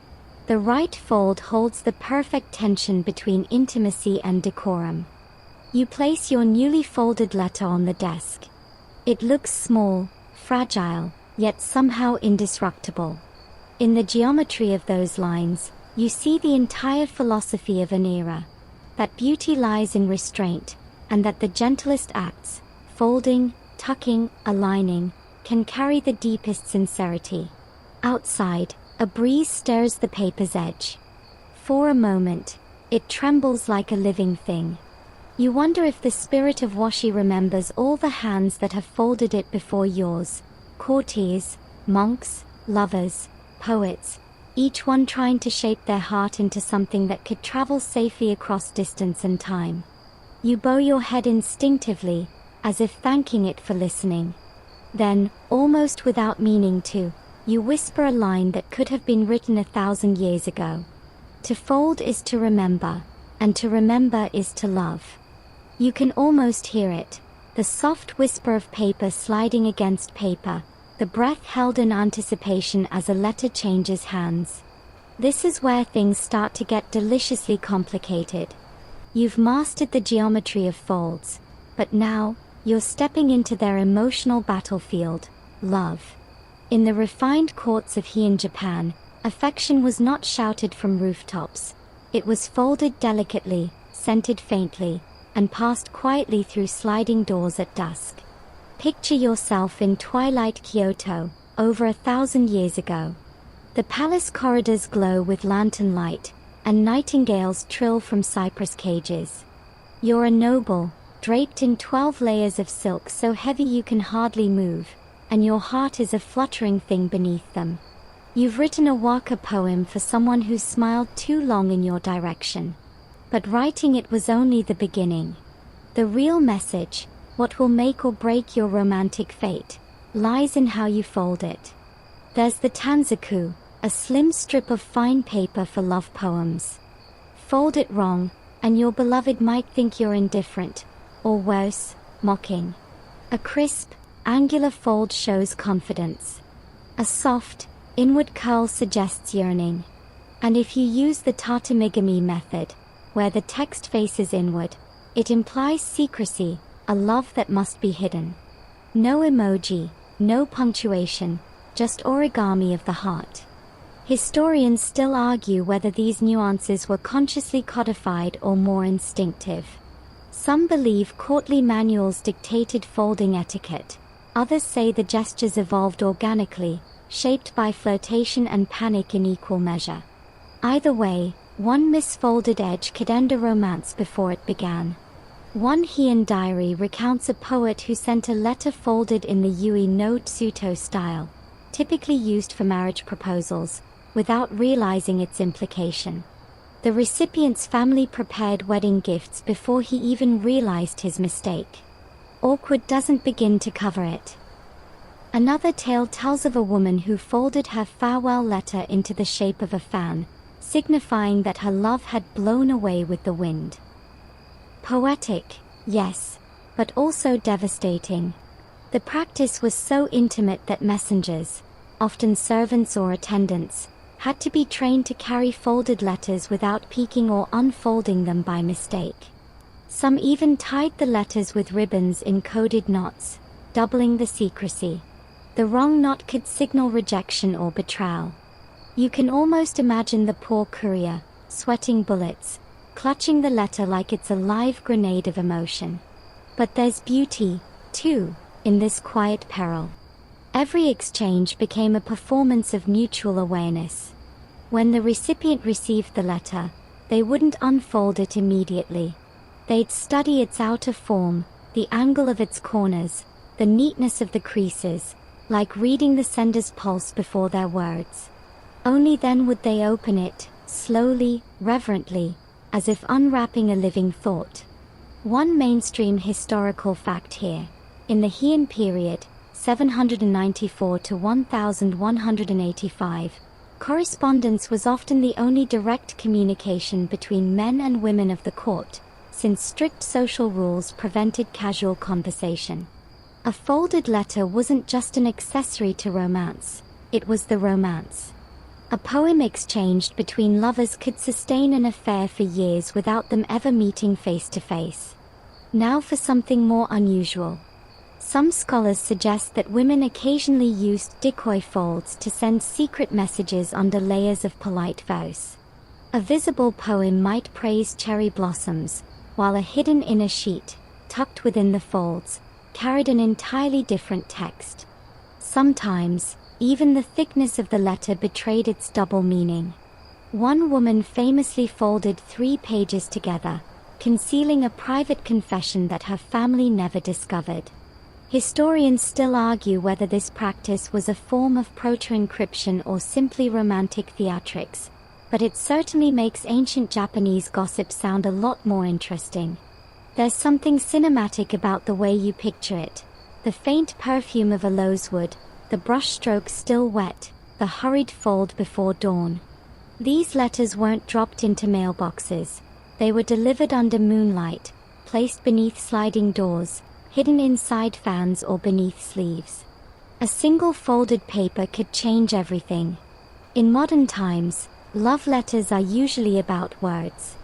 The right fold holds the perfect tension between intimacy and decorum. You place your newly folded letter on the desk. It looks small, fragile, yet somehow indestructible. In the geometry of those lines, you see the entire philosophy of an era. That beauty lies in restraint, and that the gentlest acts, folding, tucking, aligning, can carry the deepest sincerity. Outside, a breeze stirs the paper's edge. For a moment, it trembles like a living thing. You wonder if the spirit of washi remembers all the hands that have folded it before yours. Courtiers, monks, lovers, poets, each one trying to shape their heart into something that could travel safely across distance and time. You bow your head instinctively, as if thanking it for listening. Then, almost without meaning to, you whisper a line that could have been written 1,000 years ago. To fold is to remember, and to remember is to love. You can almost hear it, the soft whisper of paper sliding against paper, the breath held in anticipation as a letter changes hands. This is where things start to get deliciously complicated. You've mastered the geometry of folds, but now, you're stepping into their emotional battlefield, love. In the refined courts of Heian Japan, affection was not shouted from rooftops. It was folded delicately, scented faintly, and passed quietly through sliding doors at dusk. Picture yourself in twilight Kyoto, over 1,000 years ago. The palace corridors glow with lantern light, and nightingales trill from cypress cages. You're a noble, draped in 12 layers of silk so heavy you can hardly move, and your heart is a fluttering thing beneath them. You've written a waka poem for someone who smiled too long in your direction. But writing it was only the beginning. The real message, what will make or break your romantic fate, lies in how you fold it. There's the tanzaku, a slim strip of fine paper for love poems. Fold it wrong, and your beloved might think you're indifferent, or worse, mocking. A crisp, angular fold shows confidence. A soft, inward curl suggests yearning. And if you use the tatamigami method, where the text faces inward, it implies secrecy, a love that must be hidden. No emoji, no punctuation, just origami of the heart. Historians still argue whether these nuances were consciously codified or more instinctive. Some believe courtly manuals dictated folding etiquette. Others say the gestures evolved organically, shaped by flirtation and panic in equal measure. Either way, one misfolded edge could end a romance before it began. One Heian diary recounts a poet who sent a letter folded in the Yui no Tsuto style, typically used for marriage proposals, without realizing its implication. The recipient's family prepared wedding gifts before he even realized his mistake. Awkward doesn't begin to cover it. Another tale tells of a woman who folded her farewell letter into the shape of a fan, signifying that her love had blown away with the wind. Poetic, yes, but also devastating. The practice was so intimate that messengers, often servants or attendants, had to be trained to carry folded letters without peeking or unfolding them by mistake. Some even tied the letters with ribbons in coded knots, doubling the secrecy. The wrong knot could signal rejection or betrayal. You can almost imagine the poor courier, sweating bullets, clutching the letter like it's a live grenade of emotion. But there's beauty, too, in this quiet peril. Every exchange became a performance of mutual awareness. When the recipient received the letter, they wouldn't unfold it immediately. They'd study its outer form, the angle of its corners, the neatness of the creases, like reading the sender's pulse before their words. Only then would they open it, slowly, reverently, as if unwrapping a living thought. One mainstream historical fact here. In the Heian period, 794 to 1185, Correspondence was often the only direct communication between men and women of the court, since strict social rules prevented casual conversation. A folded letter wasn't just an accessory to romance, it was the romance. A poem exchanged between lovers could sustain an affair for years without them ever meeting face to face. Now for something more unusual. Some scholars suggest that women occasionally used decoy folds to send secret messages under layers of polite verse. A visible poem might praise cherry blossoms, while a hidden inner sheet, tucked within the folds, carried an entirely different text. Sometimes, even the thickness of the letter betrayed its double meaning. One woman famously folded 3 pages together, concealing a private confession that her family never discovered. Historians still argue whether this practice was a form of proto-encryption or simply romantic theatrics, but it certainly makes ancient Japanese gossip sound a lot more interesting. There's something cinematic about the way you picture it. The faint perfume of a rosewood, the brushstrokes still wet, the hurried fold before dawn. These letters weren't dropped into mailboxes. They were delivered under moonlight, placed beneath sliding doors, hidden inside fans or beneath sleeves. A single folded paper could change everything. In modern times, love letters are usually about words.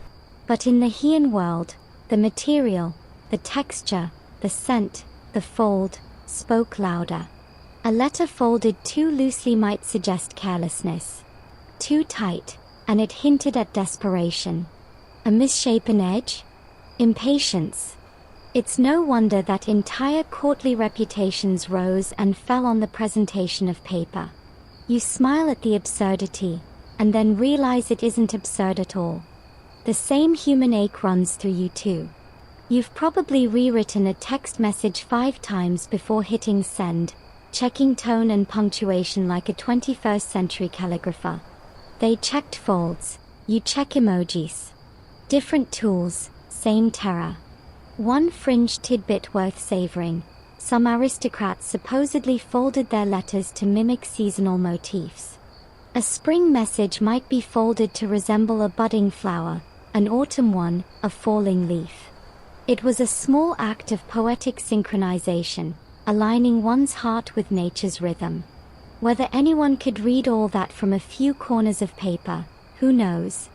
But in the Heian world, the material, the texture, the scent, the fold, spoke louder. A letter folded too loosely might suggest carelessness. Too tight, and it hinted at desperation. A misshapen edge? Impatience. It's no wonder that entire courtly reputations rose and fell on the presentation of paper. You smile at the absurdity, and then realize it isn't absurd at all. The same human ache runs through you too. You've probably rewritten a text message 5 times before hitting send, checking tone and punctuation like a 21st century calligrapher. They checked folds, you check emojis. Different tools, same terror. One fringe tidbit worth savoring: some aristocrats supposedly folded their letters to mimic seasonal motifs. A spring message might be folded to resemble a budding flower, an autumn one, a falling leaf. It was a small act of poetic synchronization, aligning one's heart with nature's rhythm. Whether anyone could read all that from a few corners of paper, who knows?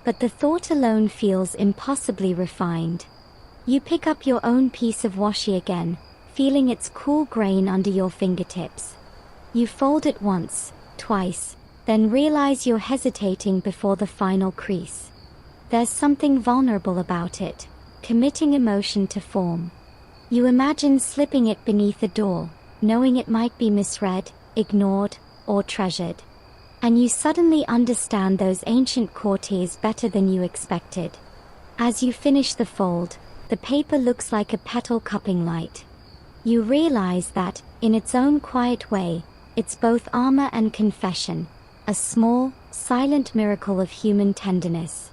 But the thought alone feels impossibly refined. You pick up your own piece of washi again, feeling its cool grain under your fingertips. You fold it once, twice, then realize you're hesitating before the final crease. There's something vulnerable about it, committing emotion to form. You imagine slipping it beneath a door, knowing it might be misread, ignored, or treasured. And you suddenly understand those ancient courtiers better than you expected. As you finish the fold, the paper looks like a petal cupping light. You realize that, in its own quiet way, it's both armor and confession, a small, silent miracle of human tenderness.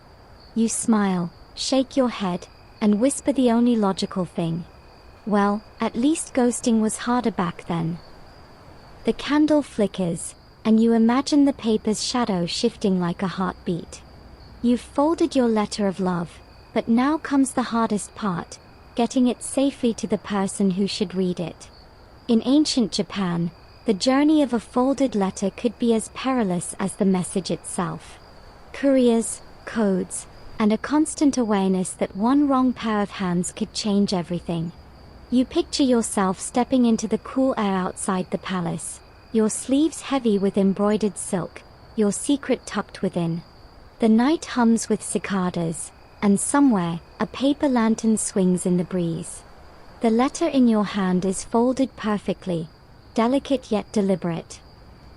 You smile, shake your head, and whisper the only logical thing. Well, at least ghosting was harder back then. The candle flickers, and you imagine the paper's shadow shifting like a heartbeat. You've folded your letter of love, but now comes the hardest part, getting it safely to the person who should read it. In ancient Japan, the journey of a folded letter could be as perilous as the message itself. Couriers, codes, and a constant awareness that one wrong pair of hands could change everything. You picture yourself stepping into the cool air outside the palace, your sleeves heavy with embroidered silk, your secret tucked within. The night hums with cicadas, and somewhere, a paper lantern swings in the breeze. The letter in your hand is folded perfectly, delicate yet deliberate.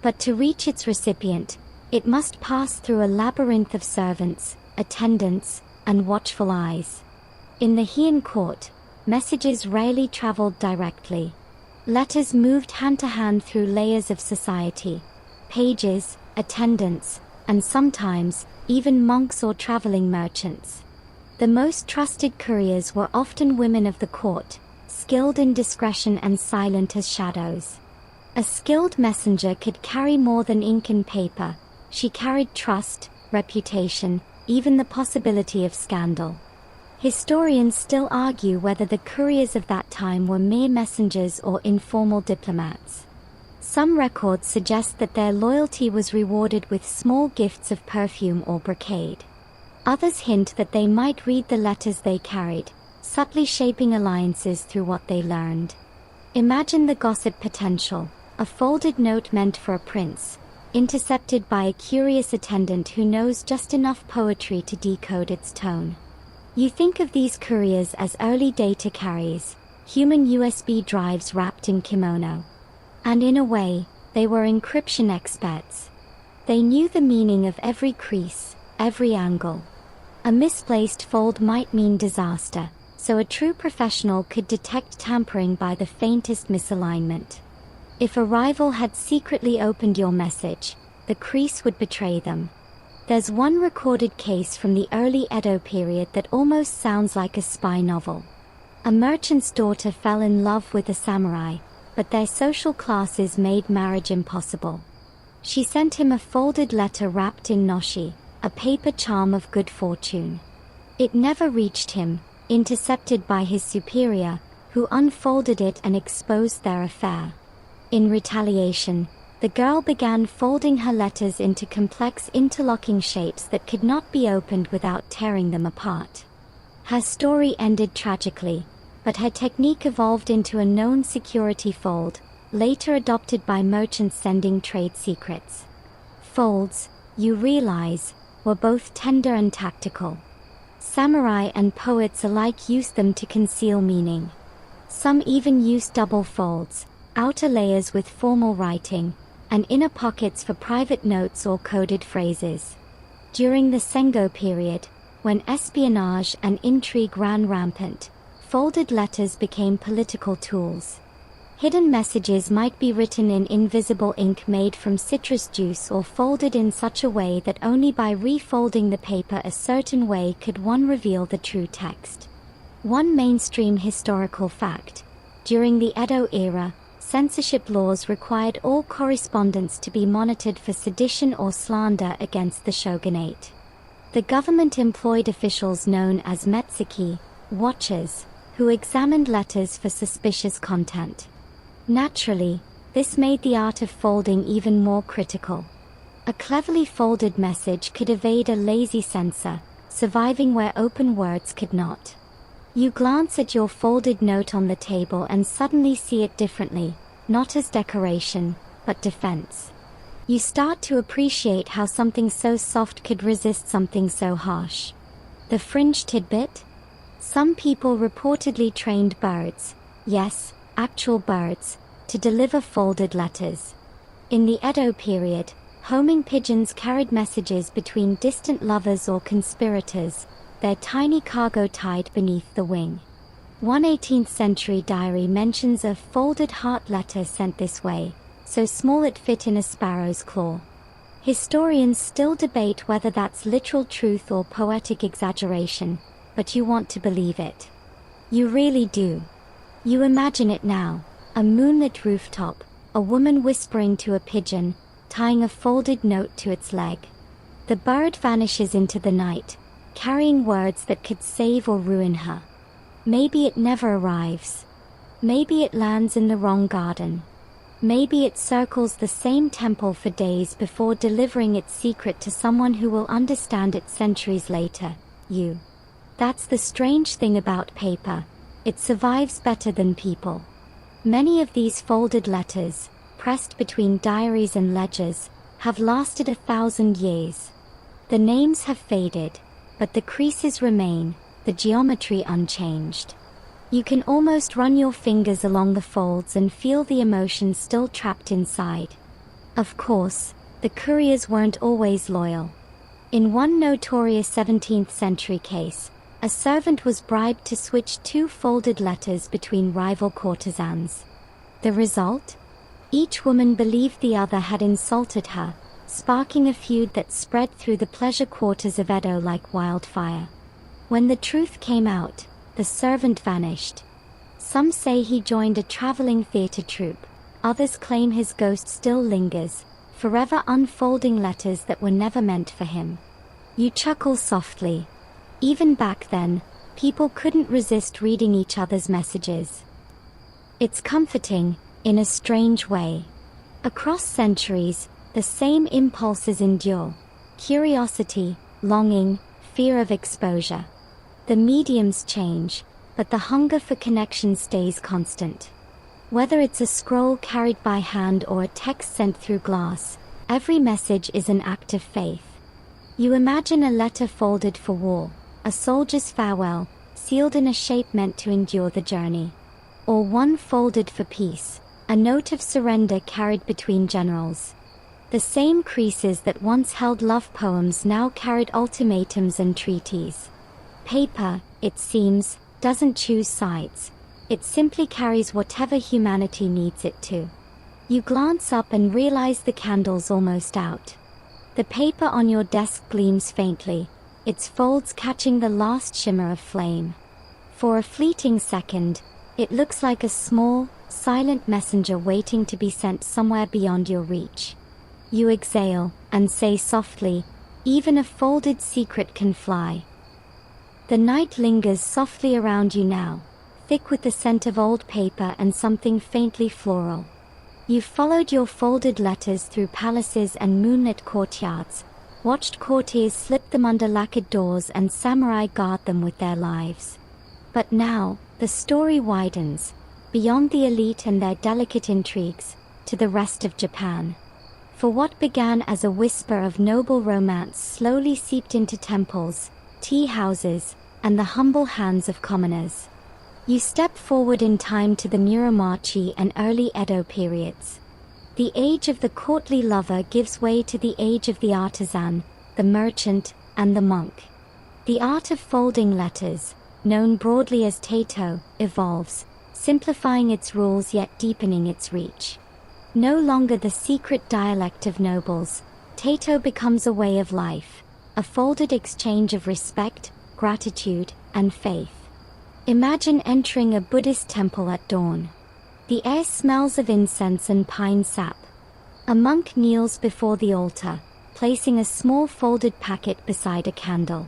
But to reach its recipient, it must pass through a labyrinth of servants, attendants, and watchful eyes. In the Heian court, messages rarely traveled directly. Letters moved hand to hand through layers of society, pages, attendants, and sometimes, even monks or traveling merchants. The most trusted couriers were often women of the court, skilled in discretion and silent as shadows. A skilled messenger could carry more than ink and paper, She carried trust, reputation, even the possibility of scandal. Historians still argue whether the couriers of that time were mere messengers or informal diplomats. Some records suggest that their loyalty was rewarded with small gifts of perfume or brocade. Others hint that they might read the letters they carried, subtly shaping alliances through what they learned. Imagine the gossip potential: a folded note meant for a prince, intercepted by a curious attendant who knows just enough poetry to decode its tone. You think of these couriers as early data carriers, human USB drives wrapped in kimono. And in a way, they were encryption experts. They knew the meaning of every crease, every angle. A misplaced fold might mean disaster, so a true professional could detect tampering by the faintest misalignment. If a rival had secretly opened your message, the crease would betray them. There's one recorded case from the early Edo period that almost sounds like a spy novel. A merchant's daughter fell in love with a samurai, but their social classes made marriage impossible. She sent him a folded letter wrapped in noshi, a paper charm of good fortune. It never reached him, intercepted by his superior, who unfolded it and exposed their affair. In retaliation, the girl began folding her letters into complex interlocking shapes that could not be opened without tearing them apart. Her story ended tragically, but her technique evolved into a known security fold, later adopted by merchants sending trade secrets. Folds, you realize, were both tender and tactical. Samurai and poets alike used them to conceal meaning. Some even used double folds, outer layers with formal writing, and inner pockets for private notes or coded phrases. During the Sengo period, when espionage and intrigue ran rampant, folded letters became political tools. Hidden messages might be written in invisible ink made from citrus juice or folded in such a way that only by refolding the paper a certain way could one reveal the true text. One mainstream historical fact: during the Edo era, censorship laws required all correspondence to be monitored for sedition or slander against the shogunate. The government employed officials known as metsuki, watchers, who examined letters for suspicious content. Naturally, this made the art of folding even more critical. A cleverly folded message could evade a lazy censor, surviving where open words could not. You glance at your folded note on the table and suddenly see it differently, not as decoration, but defense. You start to appreciate how something so soft could resist something so harsh. The fringe tidbit? Some people reportedly trained birds, yes, actual birds, to deliver folded letters. In the Edo period, homing pigeons carried messages between distant lovers or conspirators, their tiny cargo tied beneath the wing. One 18th century diary mentions a folded heart letter sent this way, so small it fit in a sparrow's claw. Historians still debate whether that's literal truth or poetic exaggeration, but you want to believe it. You really do. You imagine it now: a moonlit rooftop, a woman whispering to a pigeon, tying a folded note to its leg. The bird vanishes into the night, carrying words that could save or ruin her. Maybe it never arrives. Maybe it lands in the wrong garden. Maybe it circles the same temple for days before delivering its secret to someone who will understand it centuries later: you. That's the strange thing about paper. It survives better than people. Many of these folded letters, pressed between diaries and ledgers, have lasted 1,000 years. The names have faded, but the creases remain, the geometry unchanged. You can almost run your fingers along the folds and feel the emotion still trapped inside. Of course, the couriers weren't always loyal. In one notorious 17th century case, a servant was bribed to switch 2 folded letters between rival courtesans. The result? Each woman believed the other had insulted her, sparking a feud that spread through the pleasure quarters of Edo like wildfire. When the truth came out, the servant vanished. Some say he joined a traveling theater troupe, others claim his ghost still lingers, forever unfolding letters that were never meant for him. You chuckle softly. Even back then, people couldn't resist reading each other's messages. It's comforting, in a strange way. Across centuries, the same impulses endure: curiosity, longing, fear of exposure. The mediums change, but the hunger for connection stays constant. Whether it's a scroll carried by hand or a text sent through glass, every message is an act of faith. You imagine a letter folded for war, a soldier's farewell, sealed in a shape meant to endure the journey. Or one folded for peace, a note of surrender carried between generals. The same creases that once held love poems now carried ultimatums and treaties. Paper, it seems, doesn't choose sides. It simply carries whatever humanity needs it to. You glance up and realize the candle's almost out. The paper on your desk gleams faintly, its folds catching the last shimmer of flame. For a fleeting second, it looks like a small, silent messenger waiting to be sent somewhere beyond your reach. You exhale, and say softly, "Even a folded secret can fly." The night lingers softly around you now, thick with the scent of old paper and something faintly floral. You've followed your folded letters through palaces and moonlit courtyards, watched courtiers slip them under lacquered doors and samurai guard them with their lives. But now, the story widens, beyond the elite and their delicate intrigues, to the rest of Japan. For what began as a whisper of noble romance slowly seeped into temples, tea houses, and the humble hands of commoners. You step forward in time to the Muromachi and early Edo periods. The age of the courtly lover gives way to the age of the artisan, the merchant, and the monk. The art of folding letters, known broadly as tato, evolves, simplifying its rules yet deepening its reach. No longer the secret dialect of nobles, tato becomes a way of life, a folded exchange of respect, gratitude, and faith. Imagine entering a Buddhist temple at dawn. The air smells of incense and pine sap. A monk kneels before the altar, placing a small folded packet beside a candle.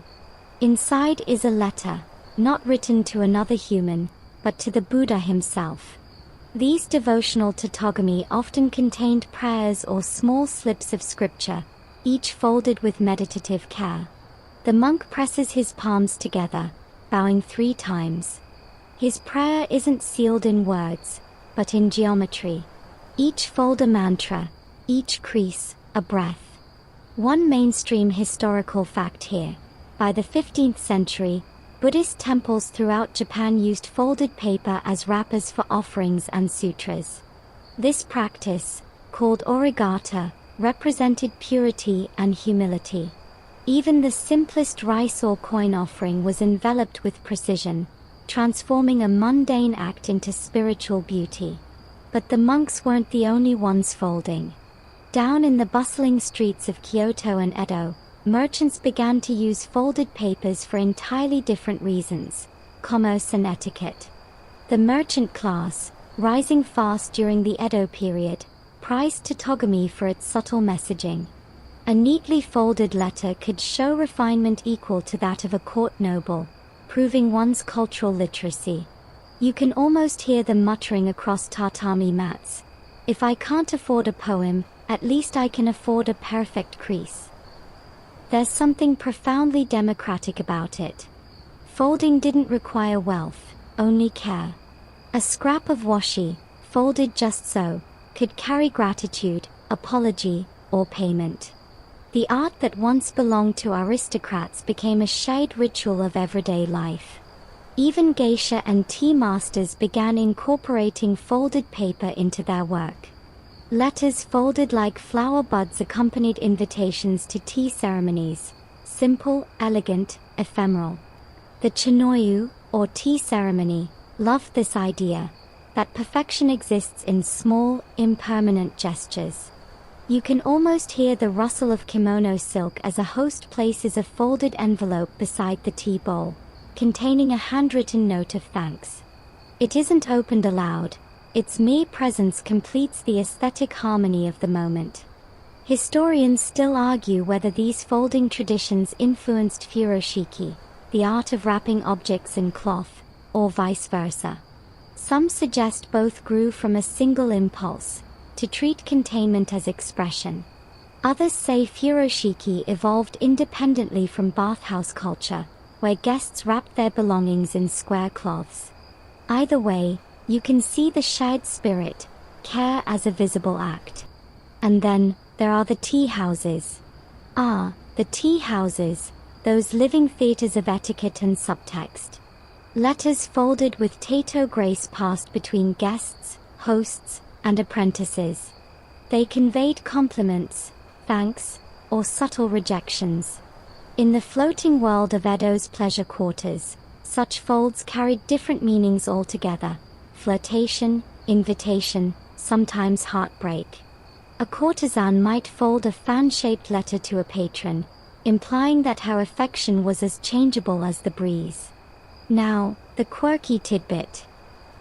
Inside is a letter, not written to another human, but to the Buddha himself. These devotional tautogami often contained prayers or small slips of scripture, each folded with meditative care. The monk presses his palms together, bowing 3 times. His prayer isn't sealed in words, but in geometry. Each fold a mantra, each crease, a breath. One mainstream historical fact here: by the 15th century, Buddhist temples throughout Japan used folded paper as wrappers for offerings and sutras. This practice, called origata, represented purity and humility. Even the simplest rice or coin offering was enveloped with precision, transforming a mundane act into spiritual beauty. But the monks weren't the only ones folding. Down in the bustling streets of Kyoto and Edo, merchants began to use folded papers for entirely different reasons: commerce and etiquette. The merchant class, rising fast during the Edo period, prized tautogami for its subtle messaging. A neatly folded letter could show refinement equal to that of a court noble, proving one's cultural literacy. You can almost hear them muttering across tatami mats: "If I can't afford a poem, at least I can afford a perfect crease." There's something profoundly democratic about it. Folding didn't require wealth, only care. A scrap of washi, folded just so, could carry gratitude, apology, or payment. The art that once belonged to aristocrats became a shared ritual of everyday life. Even geisha and tea masters began incorporating folded paper into their work. Letters folded like flower buds accompanied invitations to tea ceremonies, simple, elegant, ephemeral. The chinoyu, or tea ceremony, loved this idea, that perfection exists in small, impermanent gestures. You can almost hear the rustle of kimono silk as a host places a folded envelope beside the tea bowl, containing a handwritten note of thanks. It isn't opened aloud, its mere presence completes the aesthetic harmony of the moment. Historians still argue whether these folding traditions influenced furoshiki, the art of wrapping objects in cloth, or vice versa. Some suggest both grew from a single impulse, to treat containment as expression. Others say furoshiki evolved independently from bathhouse culture, where guests wrapped their belongings in square cloths. Either way, you can see the shared spirit, care as a visible act. And then, there are the tea houses. The tea houses, those living theaters of etiquette and subtext. Letters folded with tato grace passed between guests, hosts, and apprentices. They conveyed compliments, thanks, or subtle rejections. In the floating world of Edo's pleasure quarters, such folds carried different meanings altogether: flirtation, invitation, sometimes heartbreak. A courtesan might fold a fan-shaped letter to a patron, implying that her affection was as changeable as the breeze. Now, the quirky tidbit.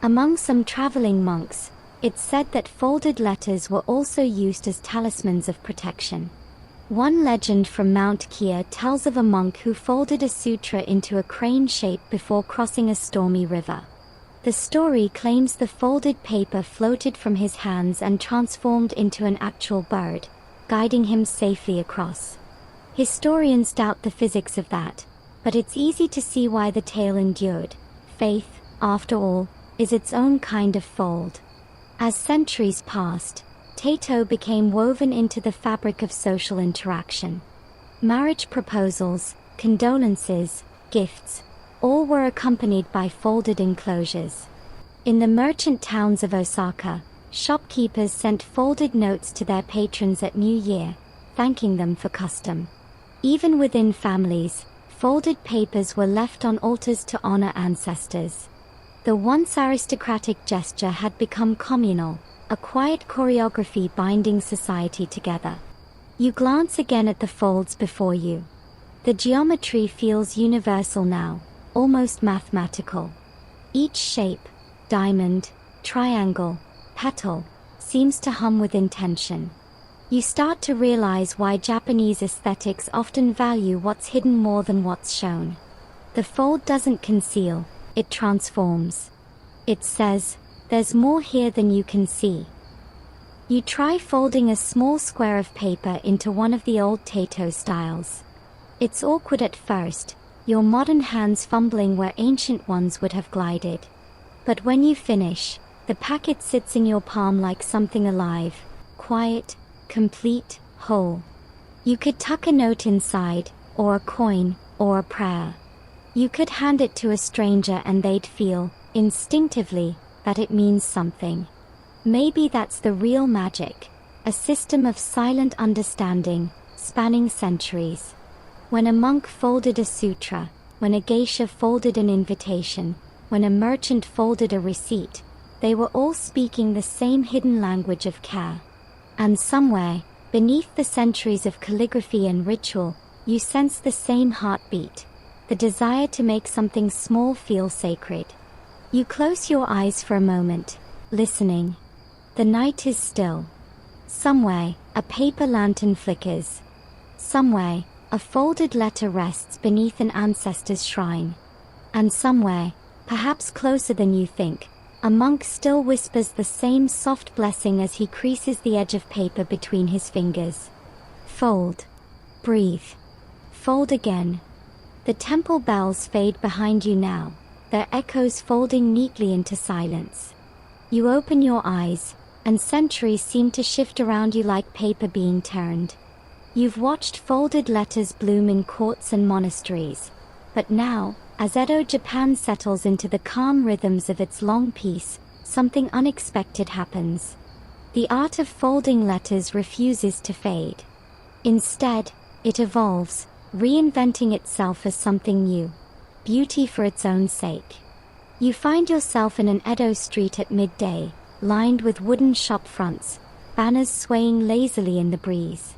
Among some traveling monks, it's said that folded letters were also used as talismans of protection. One legend from Mount Kia tells of a monk who folded a sutra into a crane shape before crossing a stormy river. The story claims the folded paper floated from his hands and transformed into an actual bird, guiding him safely across. Historians doubt the physics of that, but it's easy to see why the tale endured. Faith, after all, is its own kind of fold. As centuries passed, tato became woven into the fabric of social interaction. Marriage proposals, condolences, gifts, all were accompanied by folded enclosures. In the merchant towns of Osaka, shopkeepers sent folded notes to their patrons at New Year, thanking them for custom. Even within families, folded papers were left on altars to honor ancestors. The once aristocratic gesture had become communal, a quiet choreography binding society together. You glance again at the folds before you. The geometry feels universal now, almost mathematical. Each shape, diamond, triangle, petal, seems to hum with intention. You start to realize why Japanese aesthetics often value what's hidden more than what's shown. The fold doesn't conceal, it transforms. It says, there's more here than you can see. You try folding a small square of paper into one of the old tato styles. It's awkward at first, your modern hands fumbling where ancient ones would have glided. But when you finish, the packet sits in your palm like something alive, quiet, complete, whole. You could tuck a note inside, or a coin, or a prayer. You could hand it to a stranger and they'd feel, instinctively, that it means something. Maybe that's the real magic, a system of silent understanding, spanning centuries. When a monk folded a sutra, when a geisha folded an invitation, when a merchant folded a receipt, they were all speaking the same hidden language of care. And somewhere, beneath the centuries of calligraphy and ritual, you sense the same heartbeat, the desire to make something small feel sacred. You close your eyes for a moment, listening. The night is still. Somewhere, a paper lantern flickers. Somewhere, a folded letter rests beneath an ancestor's shrine. And somewhere, perhaps closer than you think, a monk still whispers the same soft blessing as he creases the edge of paper between his fingers. Fold. Breathe. Fold again. The temple bells fade behind you now, their echoes folding neatly into silence. You open your eyes, and centuries seem to shift around you like paper being turned. You've watched folded letters bloom in courts and monasteries. But now, as Edo Japan settles into the calm rhythms of its long peace, something unexpected happens. The art of folding letters refuses to fade. Instead, it evolves, reinventing itself as something new. Beauty for its own sake. You find yourself in an Edo street at midday, lined with wooden shop fronts, banners swaying lazily in the breeze.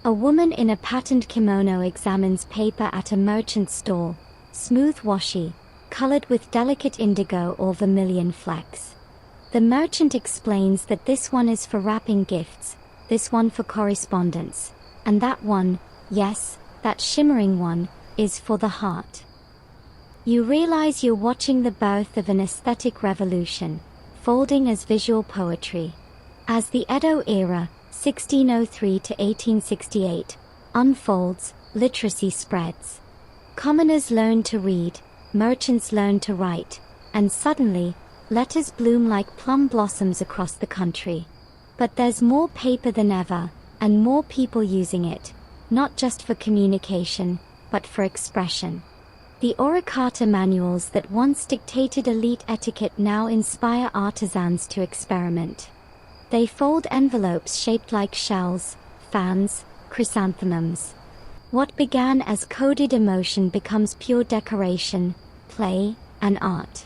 A woman in a patterned kimono examines paper at a merchant's stall, smooth washi, colored with delicate indigo or vermilion flecks. The merchant explains that this one is for wrapping gifts, this one for correspondence, and that one, yes, that shimmering one, is for the heart. You realize you're watching the birth of an aesthetic revolution, folding as visual poetry. As the Edo era, 1603 to 1868, unfolds, literacy spreads. Commoners learn to read, merchants learn to write, and suddenly, letters bloom like plum blossoms across the country. But there's more paper than ever, and more people using it, not just for communication, but for expression. The origata manuals that once dictated elite etiquette now inspire artisans to experiment. They fold envelopes shaped like shells, fans, chrysanthemums. What began as coded emotion becomes pure decoration, play, and art.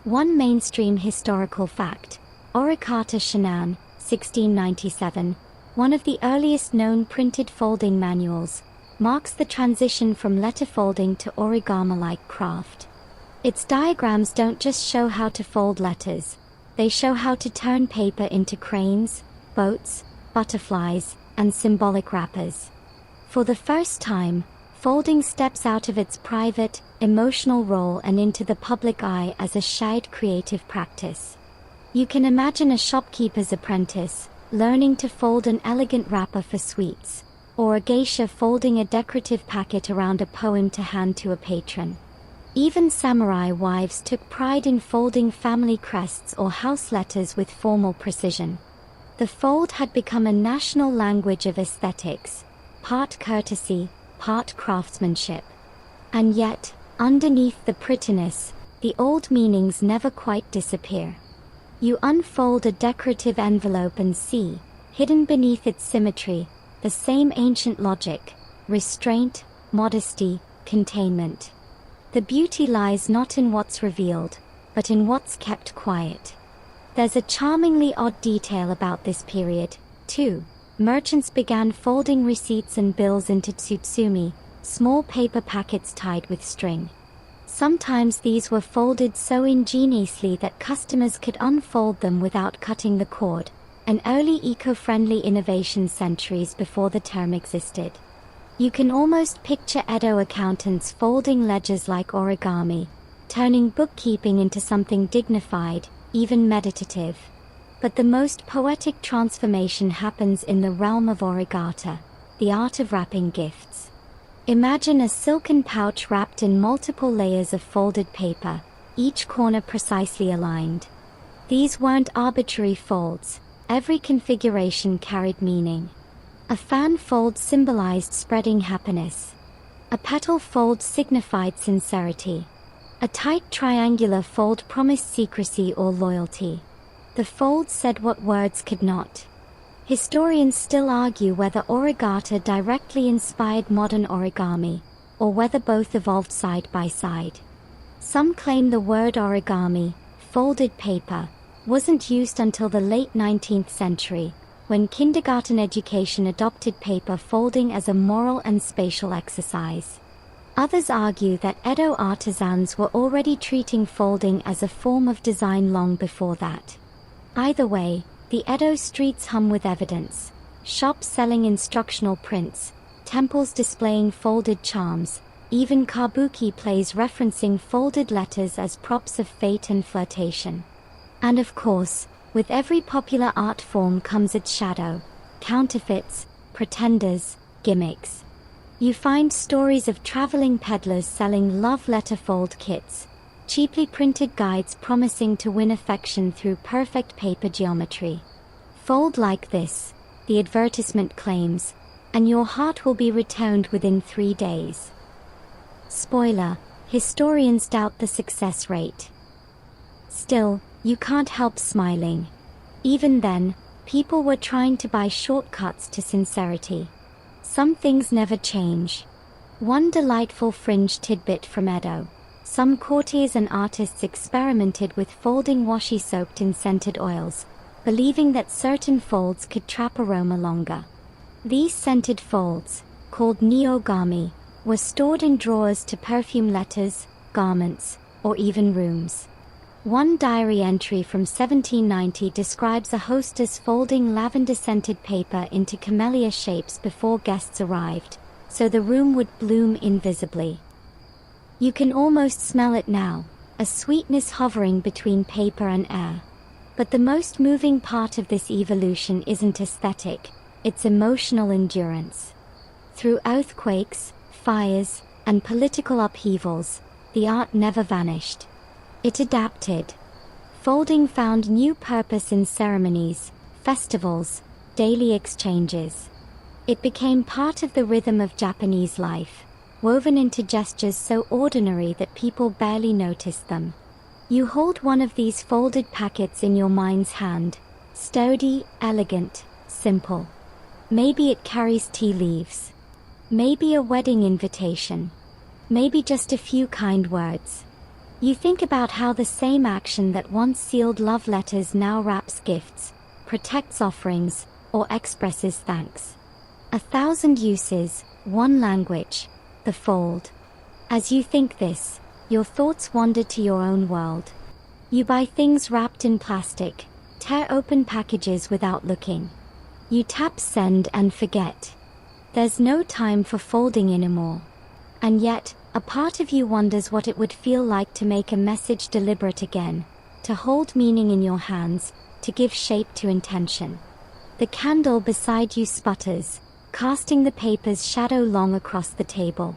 One mainstream historical fact: Origata Shannon, 1697, one of the earliest known printed folding manuals, marks the transition from letter folding to origami-like craft. Its diagrams don't just show how to fold letters, they show how to turn paper into cranes, boats, butterflies, and symbolic wrappers. For the first time, folding steps out of its private, emotional role and into the public eye as a shared creative practice. You can imagine a shopkeeper's apprentice, learning to fold an elegant wrapper for sweets, or a geisha folding a decorative packet around a poem to hand to a patron. Even samurai wives took pride in folding family crests or house letters with formal precision. The fold had become a national language of aesthetics, part courtesy, part craftsmanship. And yet, underneath the prettiness, the old meanings never quite disappear. You unfold a decorative envelope and see, hidden beneath its symmetry, the same ancient logic: restraint, modesty, containment. The beauty lies not in what's revealed, but in what's kept quiet. There's a charmingly odd detail about this period, too. Merchants began folding receipts and bills into tsutsumi, small paper packets tied with string. Sometimes these were folded so ingeniously that customers could unfold them without cutting the cord, an early eco-friendly innovation centuries before the term existed. You can almost picture Edo accountants folding ledgers like origami, turning bookkeeping into something dignified, even meditative. But the most poetic transformation happens in the realm of origata, the art of wrapping gifts. Imagine a silken pouch wrapped in multiple layers of folded paper, each corner precisely aligned. These weren't arbitrary folds. Every configuration carried meaning. A fan fold symbolized spreading happiness. A petal fold signified sincerity. A tight triangular fold promised secrecy or loyalty. The fold said what words could not. Historians still argue whether origata directly inspired modern origami, or whether both evolved side by side. Some claim the word origami, folded paper, wasn't used until the late 19th century, when kindergarten education adopted paper folding as a moral and spatial exercise. Others argue that Edo artisans were already treating folding as a form of design long before that. Either way, the Edo streets hum with evidence: shops selling instructional prints, temples displaying folded charms, even kabuki plays referencing folded letters as props of fate and flirtation. And of course, with every popular art form comes its shadow: counterfeits, pretenders, gimmicks. You find stories of traveling peddlers selling love letter fold kits, cheaply printed guides promising to win affection through perfect paper geometry. Fold like this, the advertisement claims, and your heart will be returned within 3 days. Spoiler: historians doubt the success rate. Still, you can't help smiling. Even then, people were trying to buy shortcuts to sincerity. Some things never change. One delightful fringe tidbit from Edo: some courtiers and artists experimented with folding washi soaked in scented oils, believing that certain folds could trap aroma longer. These scented folds, called neogami, were stored in drawers to perfume letters, garments, or even rooms. One diary entry from 1790 describes a hostess folding lavender-scented paper into camellia shapes before guests arrived, so the room would bloom invisibly. You can almost smell it now, a sweetness hovering between paper and air. But the most moving part of this evolution isn't aesthetic, it's emotional endurance. Through earthquakes, fires, and political upheavals, the art never vanished. It adapted. Folding found new purpose in ceremonies, festivals, daily exchanges. It became part of the rhythm of Japanese life, woven into gestures so ordinary that people barely noticed them. You hold one of these folded packets in your mind's hand, sturdy, elegant, simple. Maybe it carries tea leaves. Maybe a wedding invitation. Maybe just a few kind words. You think about how the same action that once sealed love letters now wraps gifts, protects offerings, or expresses thanks. 1,000 uses, one language, the fold. As you think this, your thoughts wander to your own world. You buy things wrapped in plastic, tear open packages without looking. You tap send and forget. There's no time for folding anymore. And yet, a part of you wonders what it would feel like to make a message deliberate again, to hold meaning in your hands, to give shape to intention. The candle beside you sputters, casting the paper's shadow long across the table.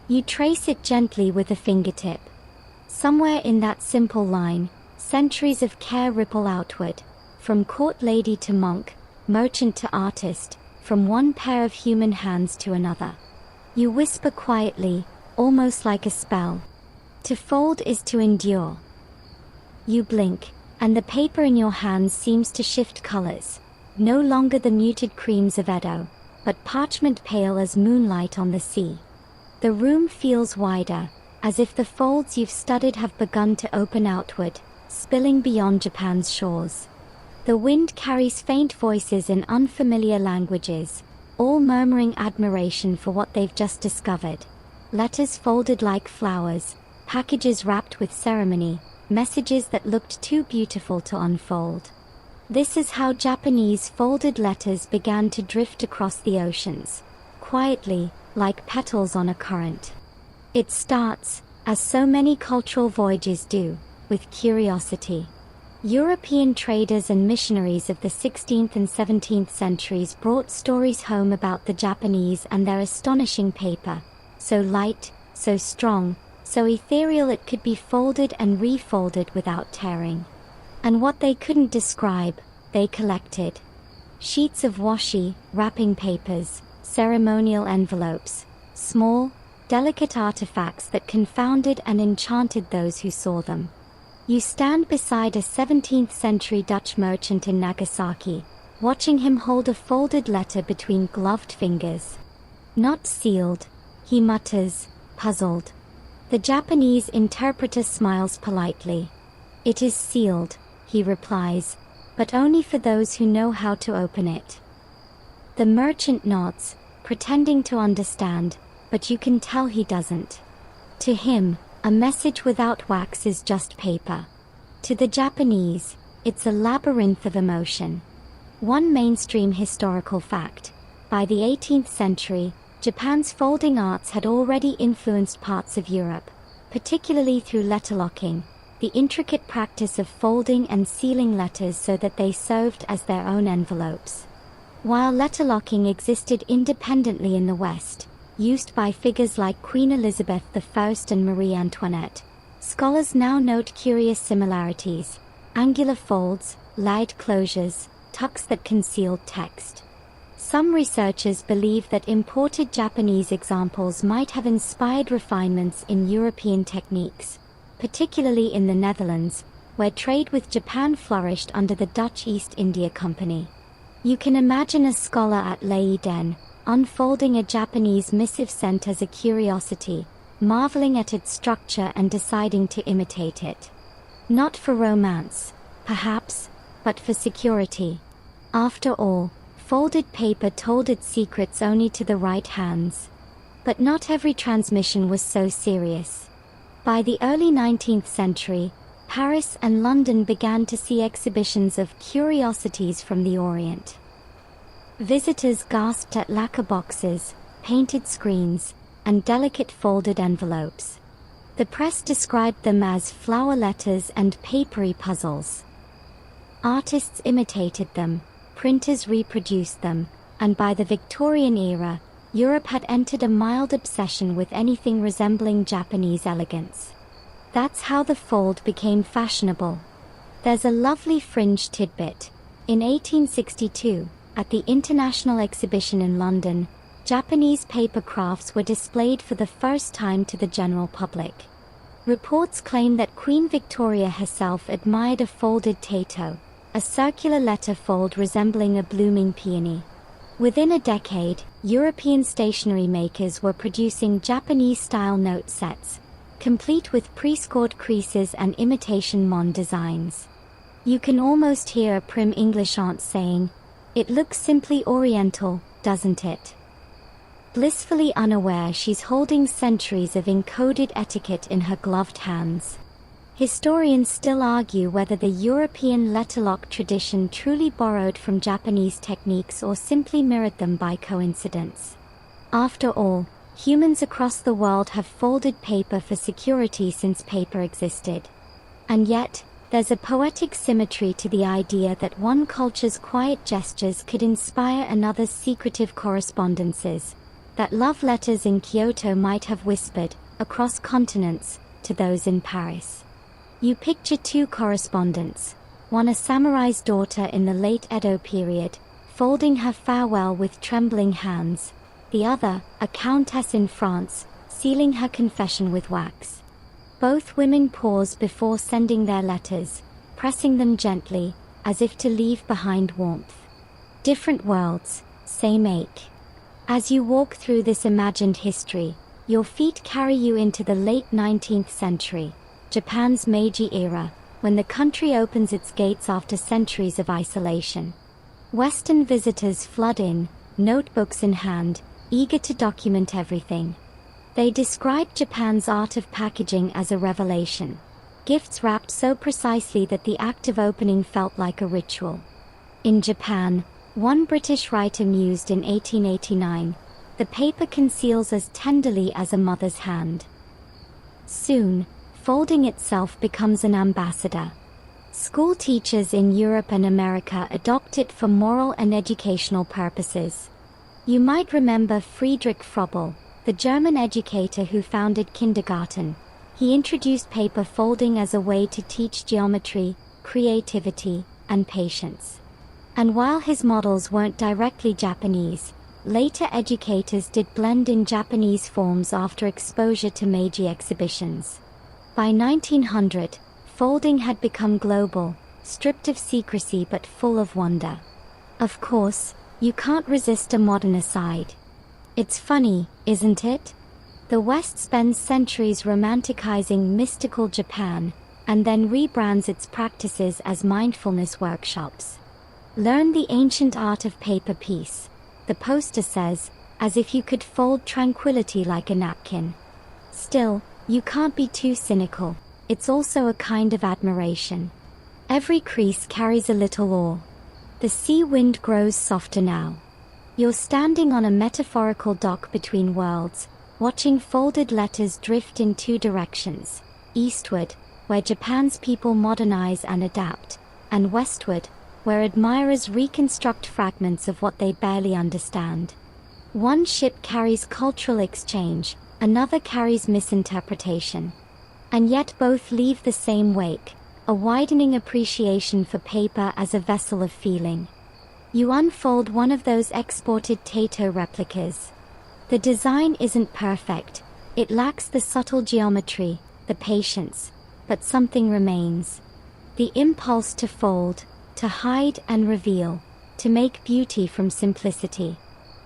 You trace it gently with a fingertip. Somewhere in that simple line, centuries of care ripple outward, from court lady to monk, merchant to artist, from one pair of human hands to another. You whisper quietly, almost like a spell. To fold is to endure. You blink, and the paper in your hands seems to shift colors, no longer the muted creams of Edo, but parchment pale as moonlight on the sea. The room feels wider, as if the folds you've studied have begun to open outward, spilling beyond Japan's shores. The wind carries faint voices in unfamiliar languages, all murmuring admiration for what they've just discovered. Letters folded like flowers, packages wrapped with ceremony, messages that looked too beautiful to unfold. This is how Japanese folded letters began to drift across the oceans, quietly, like petals on a current. It starts, as so many cultural voyages do, with curiosity. European traders and missionaries of the 16th and 17th centuries brought stories home about the Japanese and their astonishing paper, so light, so strong, so ethereal it could be folded and refolded without tearing. And what they couldn't describe, they collected. Sheets of washi, wrapping papers, ceremonial envelopes, small, delicate artifacts that confounded and enchanted those who saw them. You stand beside a 17th century Dutch merchant in Nagasaki, watching him hold a folded letter between gloved fingers. Not sealed, he mutters, puzzled. The Japanese interpreter smiles politely. It is sealed, he replies, but only for those who know how to open it. The merchant nods, pretending to understand, but you can tell he doesn't. To him, a message without wax is just paper. To the Japanese, it's a labyrinth of emotion. One mainstream historical fact: by the 18th century, Japan's folding arts had already influenced parts of Europe, particularly through letterlocking, the intricate practice of folding and sealing letters so that they served as their own envelopes. While letterlocking existed independently in the West, used by figures like Queen Elizabeth I and Marie Antoinette, scholars now note curious similarities: angular folds, layered closures, tucks that concealed text. Some researchers believe that imported Japanese examples might have inspired refinements in European techniques, particularly in the Netherlands, where trade with Japan flourished under the Dutch East India Company. You can imagine a scholar at Leiden, unfolding a Japanese missive sent as a curiosity, marveling at its structure and deciding to imitate it. Not for romance, perhaps, but for security. After all, folded paper told its secrets only to the right hands. But not every transmission was so serious. By the early 19th century, Paris and London began to see exhibitions of curiosities from the Orient. Visitors gasped at lacquer boxes, painted screens, and delicate folded envelopes. The press described them as flower letters and papery puzzles. Artists imitated them, printers reproduced them, and by the Victorian era, Europe had entered a mild obsession with anything resembling Japanese elegance. That's how the fold became fashionable. There's a lovely fringe tidbit. In 1862, at the International Exhibition in London, Japanese paper crafts were displayed for the first time to the general public. Reports claim that Queen Victoria herself admired a folded tato, a circular letter fold resembling a blooming peony. Within a decade, European stationery makers were producing Japanese-style note sets, complete with pre-scored creases and imitation mon designs. You can almost hear a prim English aunt saying, "It looks simply oriental, doesn't it?" Blissfully unaware she's holding centuries of encoded etiquette in her gloved hands. Historians still argue whether the European letterlock tradition truly borrowed from Japanese techniques or simply mirrored them by coincidence. After all, humans across the world have folded paper for security since paper existed. And yet, there's a poetic symmetry to the idea that one culture's quiet gestures could inspire another's secretive correspondences, that love letters in Kyoto might have whispered, across continents, to those in Paris. You picture two correspondents, one a samurai's daughter in the late Edo period, folding her farewell with trembling hands, the other, a countess in France, sealing her confession with wax. Both women pause before sending their letters, pressing them gently, as if to leave behind warmth. Different worlds, same ache. As you walk through this imagined history, your feet carry you into the late 19th century, Japan's Meiji era, when the country opens its gates after centuries of isolation. Western visitors flood in, notebooks in hand, eager to document everything. They describe Japan's art of packaging as a revelation. Gifts wrapped so precisely that the act of opening felt like a ritual. In Japan, one British writer mused in 1889, "The paper conceals as tenderly as a mother's hand." Soon, folding itself becomes an ambassador. School teachers in Europe and America adopt it for moral and educational purposes. You might remember Friedrich Froebel, the German educator who founded kindergarten. He introduced paper folding as a way to teach geometry, creativity, and patience. And while his models weren't directly Japanese, later educators did blend in Japanese forms after exposure to Meiji exhibitions. By 1900, folding had become global, stripped of secrecy but full of wonder. Of course, you can't resist a modern aside. It's funny, isn't it? The West spends centuries romanticizing mystical Japan, and then rebrands its practices as mindfulness workshops. Learn the ancient art of paper peace, the poster says, as if you could fold tranquility like a napkin. Still, you can't be too cynical. It's also a kind of admiration. Every crease carries a little awe. The sea wind grows softer now. You're standing on a metaphorical dock between worlds, watching folded letters drift in two directions, eastward, where Japan's people modernize and adapt, and westward, where admirers reconstruct fragments of what they barely understand. One ship carries cultural exchange, another carries misinterpretation. And yet both leave the same wake, a widening appreciation for paper as a vessel of feeling. You unfold one of those exported tato replicas. The design isn't perfect, it lacks the subtle geometry, the patience, but something remains. The impulse to fold, to hide and reveal, to make beauty from simplicity.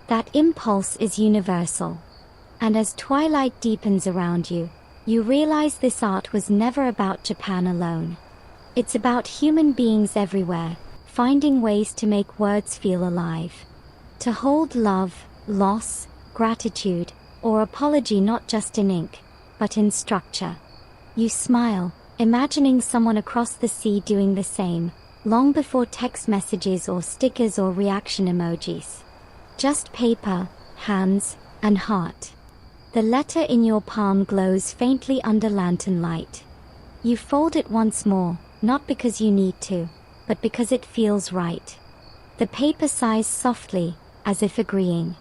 That impulse is universal. And as twilight deepens around you, you realize this art was never about Japan alone. It's about human beings everywhere, finding ways to make words feel alive. To hold love, loss, gratitude, or apology not just in ink, but in structure. You smile, imagining someone across the sea doing the same, long before text messages or stickers or reaction emojis. Just paper, hands, and heart. The letter in your palm glows faintly under lantern light. You fold it once more, not because you need to, but because it feels right. The paper sighs softly, as if agreeing.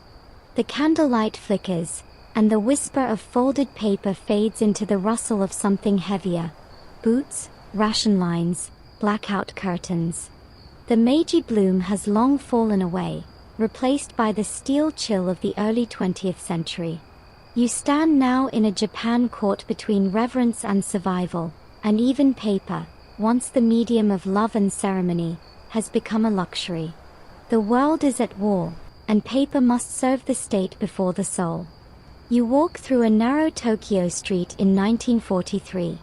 The candlelight flickers, and the whisper of folded paper fades into the rustle of something heavier. Boots, ration lines, blackout curtains. The Meiji bloom has long fallen away, replaced by the steel chill of the early 20th century. You stand now in a Japan caught between reverence and survival, and even paper, once the medium of love and ceremony, has become a luxury. The world is at war, and paper must serve the state before the soul. You walk through a narrow Tokyo street in 1943.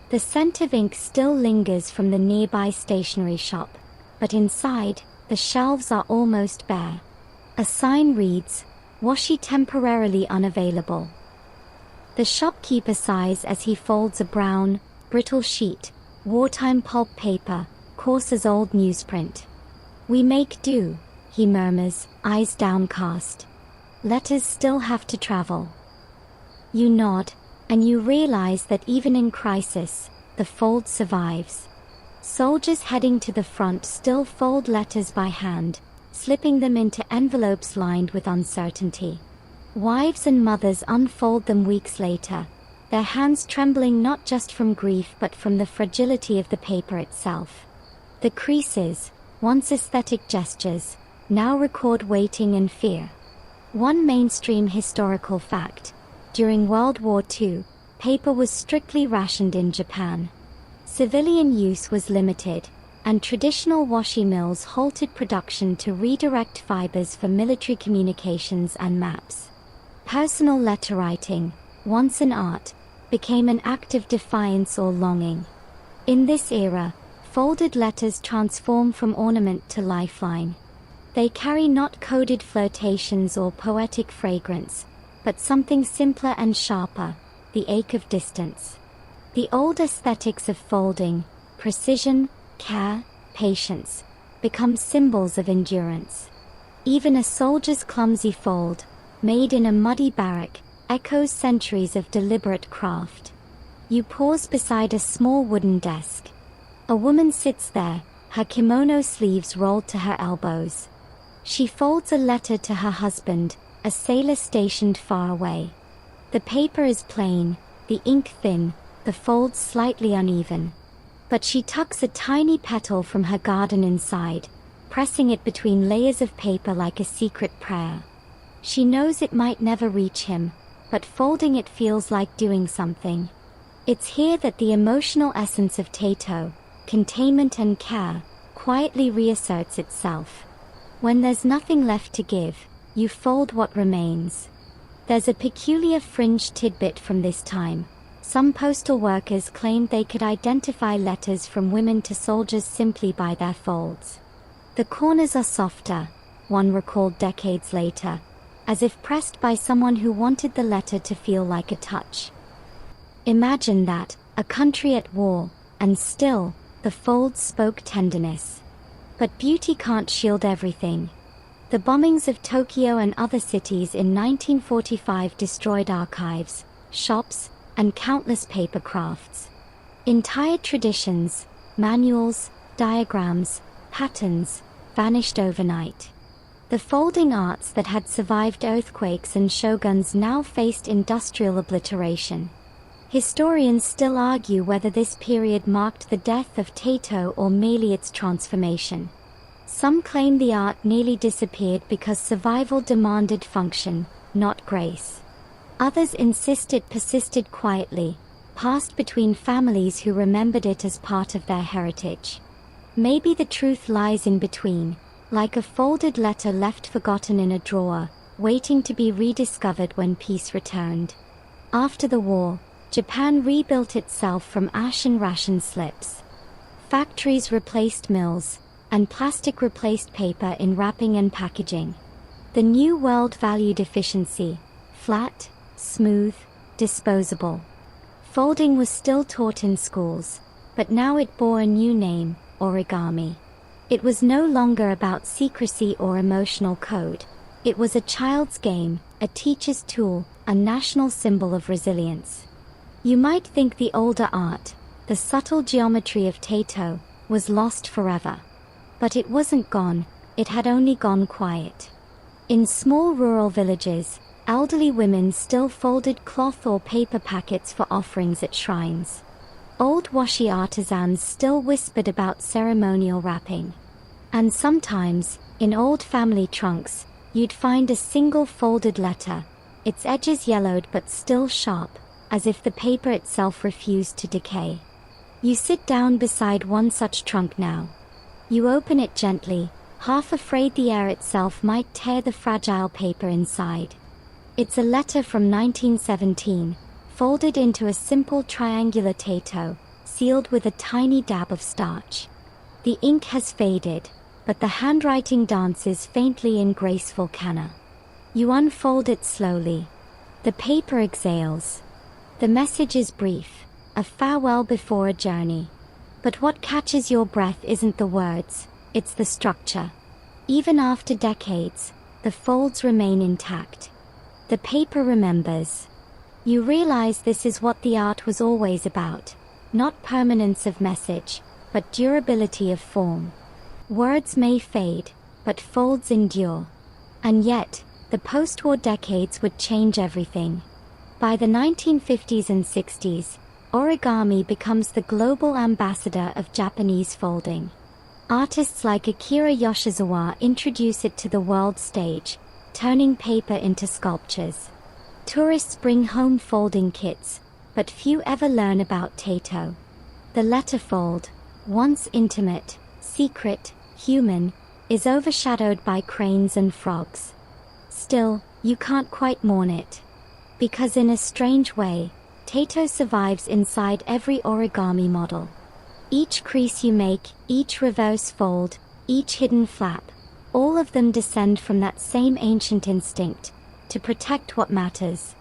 The scent of ink still lingers from the nearby stationery shop, but inside, the shelves are almost bare. A sign reads, "Washi temporarily unavailable." The shopkeeper sighs as he folds a brown, brittle sheet, wartime pulp paper, coarse as old newsprint. "We make do," he murmurs, eyes downcast. "Letters still have to travel." You nod, and you realize that even in crisis, the fold survives. Soldiers heading to the front still fold letters by hand, slipping them into envelopes lined with uncertainty. Wives and mothers unfold them weeks later, their hands trembling not just from grief but from the fragility of the paper itself. The creases, once aesthetic gestures, now record waiting and fear. One mainstream historical fact: during World War II, paper was strictly rationed in Japan. Civilian use was limited, and traditional washi mills halted production to redirect fibers for military communications and maps. Personal letter writing, once an art, became an act of defiance or longing. In this era, folded letters transform from ornament to lifeline. They carry not coded flirtations or poetic fragrance, but something simpler and sharper: the ache of distance. The old aesthetics of folding, precision, care, patience, become symbols of endurance. Even a soldier's clumsy fold, made in a muddy barrack, echoes centuries of deliberate craft. You pause beside a small wooden desk. A woman sits there, her kimono sleeves rolled to her elbows. She folds a letter to her husband, a sailor stationed far away. The paper is plain, the ink thin, the folds slightly uneven. But she tucks a tiny petal from her garden inside, pressing it between layers of paper like a secret prayer. She knows it might never reach him, but folding it feels like doing something. It's here that the emotional essence of tato, containment and care, quietly reasserts itself. When there's nothing left to give, you fold what remains. There's a peculiar fringe tidbit from this time. Some postal workers claimed they could identify letters from women to soldiers simply by their folds. The corners are softer, one recalled decades later, as if pressed by someone who wanted the letter to feel like a touch. Imagine that, a country at war, and still, the folds spoke tenderness. But beauty can't shield everything. The bombings of Tokyo and other cities in 1945 destroyed archives, shops, and countless paper crafts. Entire traditions, manuals, diagrams, patterns, vanished overnight. The folding arts that had survived earthquakes and shoguns now faced industrial obliteration. Historians still argue whether this period marked the death of tato or merely its transformation. Some claim the art nearly disappeared because survival demanded function, not grace. Others insist it persisted quietly, passed between families who remembered it as part of their heritage. Maybe the truth lies in between, like a folded letter left forgotten in a drawer, waiting to be rediscovered when peace returned. After the war, Japan rebuilt itself from ash and ration slips. Factories replaced mills, and plastic replaced paper in wrapping and packaging. The new world valued efficiency: flat, smooth, disposable. Folding was still taught in schools, but now it bore a new name, origami. It was no longer about secrecy or emotional code. It was a child's game, a teacher's tool, a national symbol of resilience. You might think the older art, the subtle geometry of tato, was lost forever. But it wasn't gone, it had only gone quiet. In small rural villages, elderly women still folded cloth or paper packets for offerings at shrines. Old washi artisans still whispered about ceremonial wrapping. And sometimes, in old family trunks, you'd find a single folded letter, its edges yellowed but still sharp, as if the paper itself refused to decay. You sit down beside one such trunk now. You open it gently, half afraid the air itself might tear the fragile paper inside. It's a letter from 1917, folded into a simple triangular tato, sealed with a tiny dab of starch. The ink has faded, but the handwriting dances faintly in graceful canna. You unfold it slowly. The paper exhales. The message is brief, a farewell before a journey. But what catches your breath isn't the words, it's the structure. Even after decades, the folds remain intact. The paper remembers. You realize this is what the art was always about, not permanence of message, but durability of form. Words may fade, but folds endure. And yet, the post-war decades would change everything. By the 1950s and 60s, origami becomes the global ambassador of Japanese folding. Artists like Akira Yoshizawa introduce it to the world stage, turning paper into sculptures. Tourists bring home folding kits, but few ever learn about tato. The letterfold, once intimate, secret, human, is overshadowed by cranes and frogs. Still, you can't quite mourn it. Because in a strange way, tato survives inside every origami model. Each crease you make, each reverse fold, each hidden flap, all of them descend from that same ancient instinct, to protect what matters.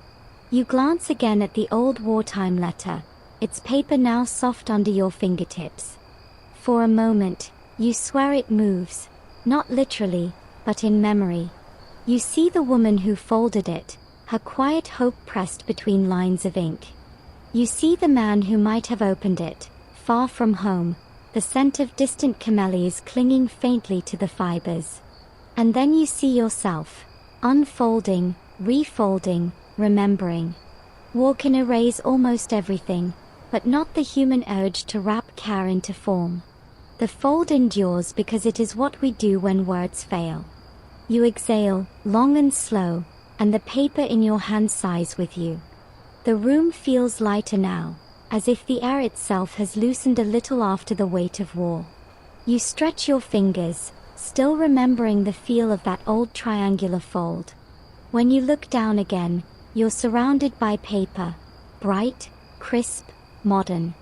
You glance again at the old wartime letter, its paper now soft under your fingertips. For a moment, you swear it moves, not literally, but in memory. You see the woman who folded it, her quiet hope pressed between lines of ink. You see the man who might have opened it, far from home, the scent of distant camellias clinging faintly to the fibers. And then you see yourself, unfolding, refolding, remembering. War can erase almost everything, but not the human urge to wrap care into form. The fold endures because it is what we do when words fail. You exhale, long and slow, and the paper in your hand sighs with you. The room feels lighter now, as if the air itself has loosened a little after the weight of war. You stretch your fingers, still remembering the feel of that old triangular fold. When you look down again, you're surrounded by paper, bright, crisp, modern.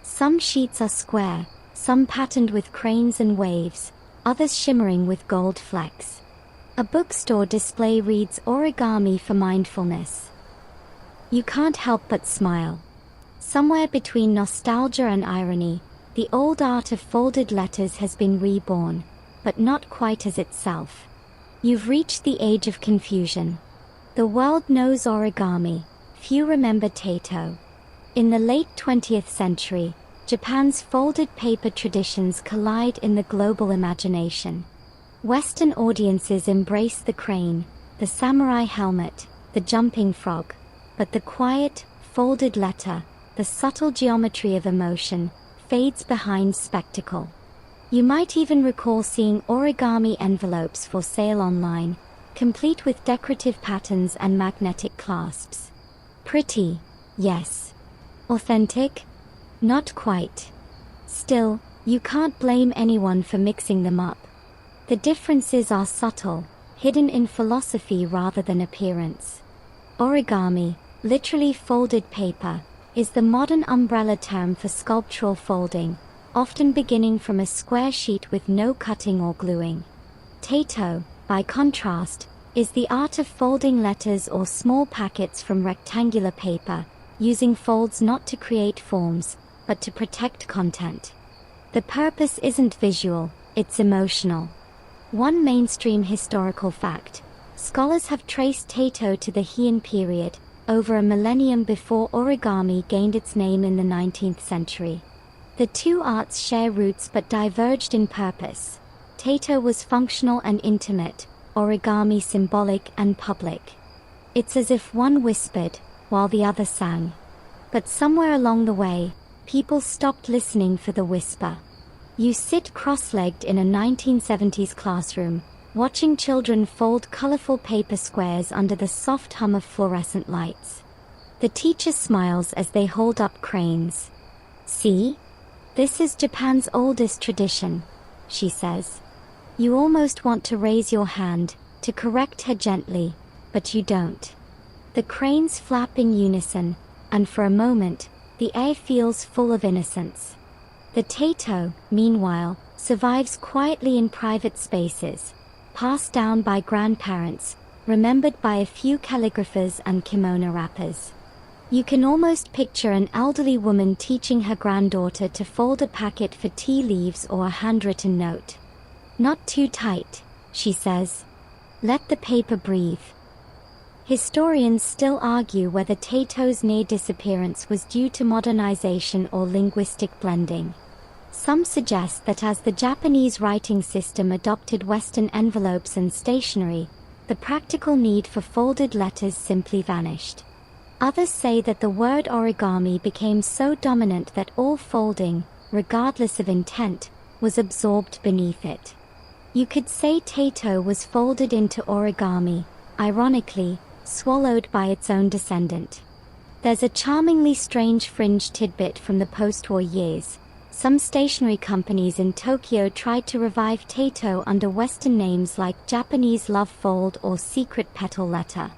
Some sheets are square, some patterned with cranes and waves, others shimmering with gold flecks. A bookstore display reads "Origami for Mindfulness." You can't help but smile. Somewhere between nostalgia and irony, the old art of folded letters has been reborn, but not quite as itself. You've reached the age of confusion. The world knows origami, few remember tato. In the late 20th century, Japan's folded paper traditions collide in the global imagination. Western audiences embrace the crane, the samurai helmet, the jumping frog, but the quiet, folded letter, the subtle geometry of emotion, fades behind spectacle. You might even recall seeing origami envelopes for sale online, complete with decorative patterns and magnetic clasps. Pretty, yes. Authentic? Not quite. Still, you can't blame anyone for mixing them up. The differences are subtle, hidden in philosophy rather than appearance. Origami, literally folded paper, is the modern umbrella term for sculptural folding, often beginning from a square sheet with no cutting or gluing. Tato, by contrast, is the art of folding letters or small packets from rectangular paper, using folds not to create forms, but to protect content. The purpose isn't visual, it's emotional. One mainstream historical fact: scholars have traced tato to the Heian period, over a millennium before origami gained its name in the 19th century. The two arts share roots but diverged in purpose. Tato was functional and intimate, origami symbolic and public. It's as if one whispered, while the other sang. But somewhere along the way, people stopped listening for the whisper. You sit cross-legged in a 1970s classroom, watching children fold colorful paper squares under the soft hum of fluorescent lights. The teacher smiles as they hold up cranes. "See? This is Japan's oldest tradition," she says. You almost want to raise your hand, to correct her gently, but you don't. The cranes flap in unison, and for a moment, the air feels full of innocence. The tato, meanwhile, survives quietly in private spaces, passed down by grandparents, remembered by a few calligraphers and kimono wrappers. You can almost picture an elderly woman teaching her granddaughter to fold a packet for tea leaves or a handwritten note. "Not too tight," she says. "Let the paper breathe." Historians still argue whether tato's near disappearance was due to modernization or linguistic blending. Some suggest that as the Japanese writing system adopted Western envelopes and stationery, the practical need for folded letters simply vanished. Others say that the word origami became so dominant that all folding, regardless of intent, was absorbed beneath it. You could say tato was folded into origami, ironically, swallowed by its own descendant. There's a charmingly strange fringe tidbit from the post-war years. Some stationery companies in Tokyo tried to revive tato under Western names like Japanese love fold or secret petal letter.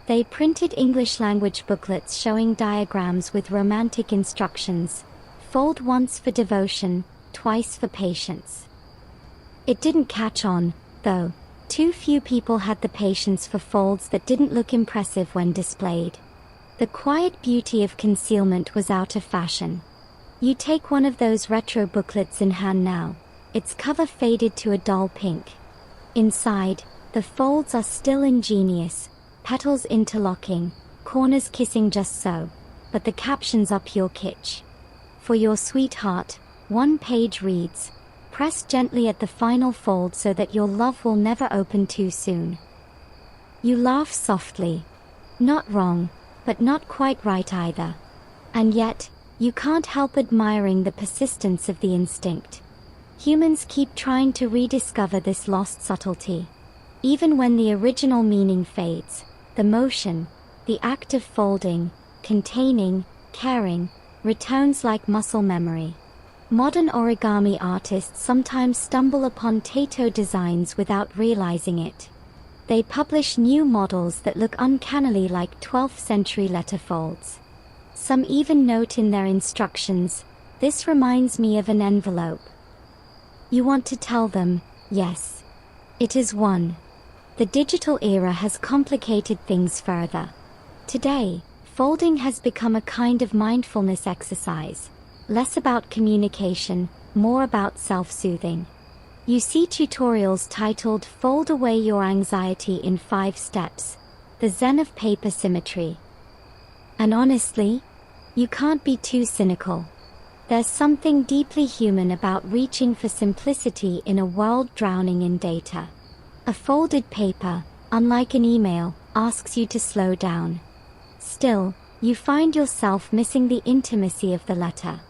They printed English-language booklets showing diagrams with romantic instructions: fold once for devotion, twice for patience. It didn't catch on, though. Too few people had the patience for folds that didn't look impressive when displayed. The quiet beauty of concealment was out of fashion. You take one of those retro booklets in hand now, its cover faded to a dull pink. Inside, the folds are still ingenious, petals interlocking, corners kissing just so, but the captions are pure kitsch. For your sweetheart, one page reads, "Press gently at the final fold so that your love will never open too soon." You laugh softly. Not wrong, but not quite right either. And yet, you can't help admiring the persistence of the instinct. Humans keep trying to rediscover this lost subtlety. Even when the original meaning fades, the motion, the act of folding, containing, caring, returns like muscle memory. Modern origami artists sometimes stumble upon tato designs without realizing it. They publish new models that look uncannily like 12th century letter folds. Some even note in their instructions, "This reminds me of an envelope." You want to tell them, yes. It is one. The digital era has complicated things further. Today, folding has become a kind of mindfulness exercise. Less about communication, more about self-soothing. You see tutorials titled "Fold Away Your Anxiety in 5 Steps," the Zen of paper symmetry. And honestly, you can't be too cynical. There's something deeply human about reaching for simplicity in a world drowning in data. A folded paper, unlike an email, asks you to slow down. Still, you find yourself missing the intimacy of the letter.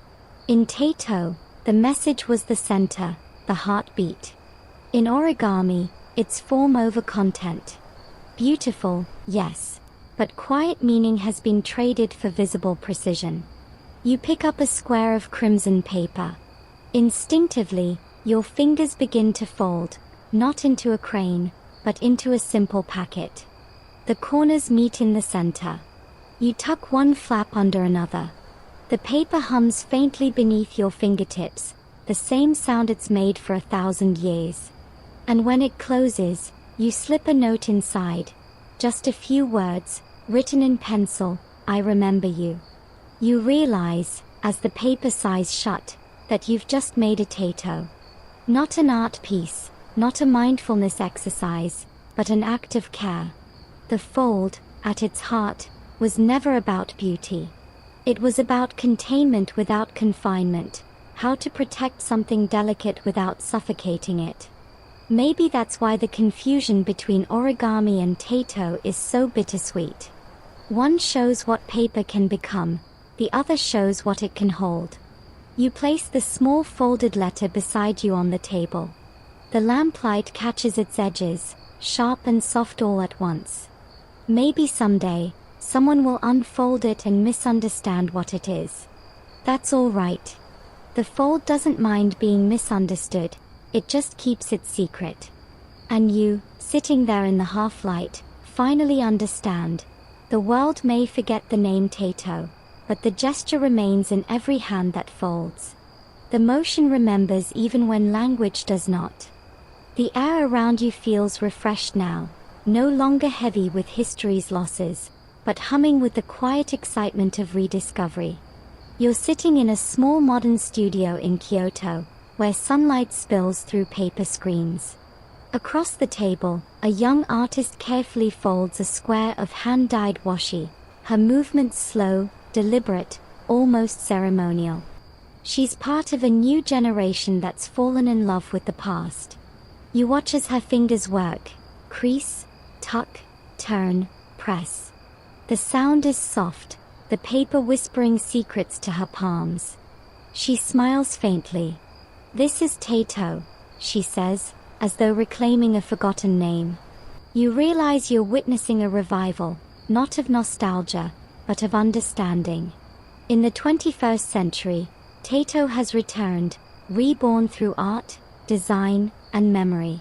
In tato, the message was the center, the heartbeat. In origami, it's form over content. Beautiful, yes, but quiet meaning has been traded for visible precision. You pick up a square of crimson paper. Instinctively, your fingers begin to fold, not into a crane, but into a simple packet. The corners meet in the center. You tuck one flap under another. The paper hums faintly beneath your fingertips, the same sound it's made for 1,000 years. And when it closes, you slip a note inside. Just a few words, written in pencil, I remember you. You realize, as the paper sighs shut, that you've just made a tato. Not an art piece, not a mindfulness exercise, but an act of care. The fold, at its heart, was never about beauty. It was about containment without confinement, how to protect something delicate without suffocating it. Maybe that's why the confusion between origami and tato is so bittersweet. One shows what paper can become, the other shows what it can hold. You place the small folded letter beside you on the table. The lamplight catches its edges, sharp and soft all at once. Maybe someday, someone will unfold it and misunderstand what it is. That's all right. The fold doesn't mind being misunderstood, it just keeps its secret. And you, sitting there in the half-light, finally understand. The world may forget the name tato, but the gesture remains in every hand that folds. The motion remembers even when language does not. The air around you feels refreshed now, no longer heavy with history's losses, but humming with the quiet excitement of rediscovery. You're sitting in a small modern studio in Kyoto, where sunlight spills through paper screens. Across the table, a young artist carefully folds a square of hand-dyed washi, her movements slow, deliberate, almost ceremonial. She's part of a new generation that's fallen in love with the past. You watch as her fingers work, crease, tuck, turn, press. The sound is soft, the paper whispering secrets to her palms. She smiles faintly. "This is tato," she says, as though reclaiming a forgotten name. You realize you're witnessing a revival, not of nostalgia, but of understanding. In the 21st century, tato has returned, reborn through art, design, and memory.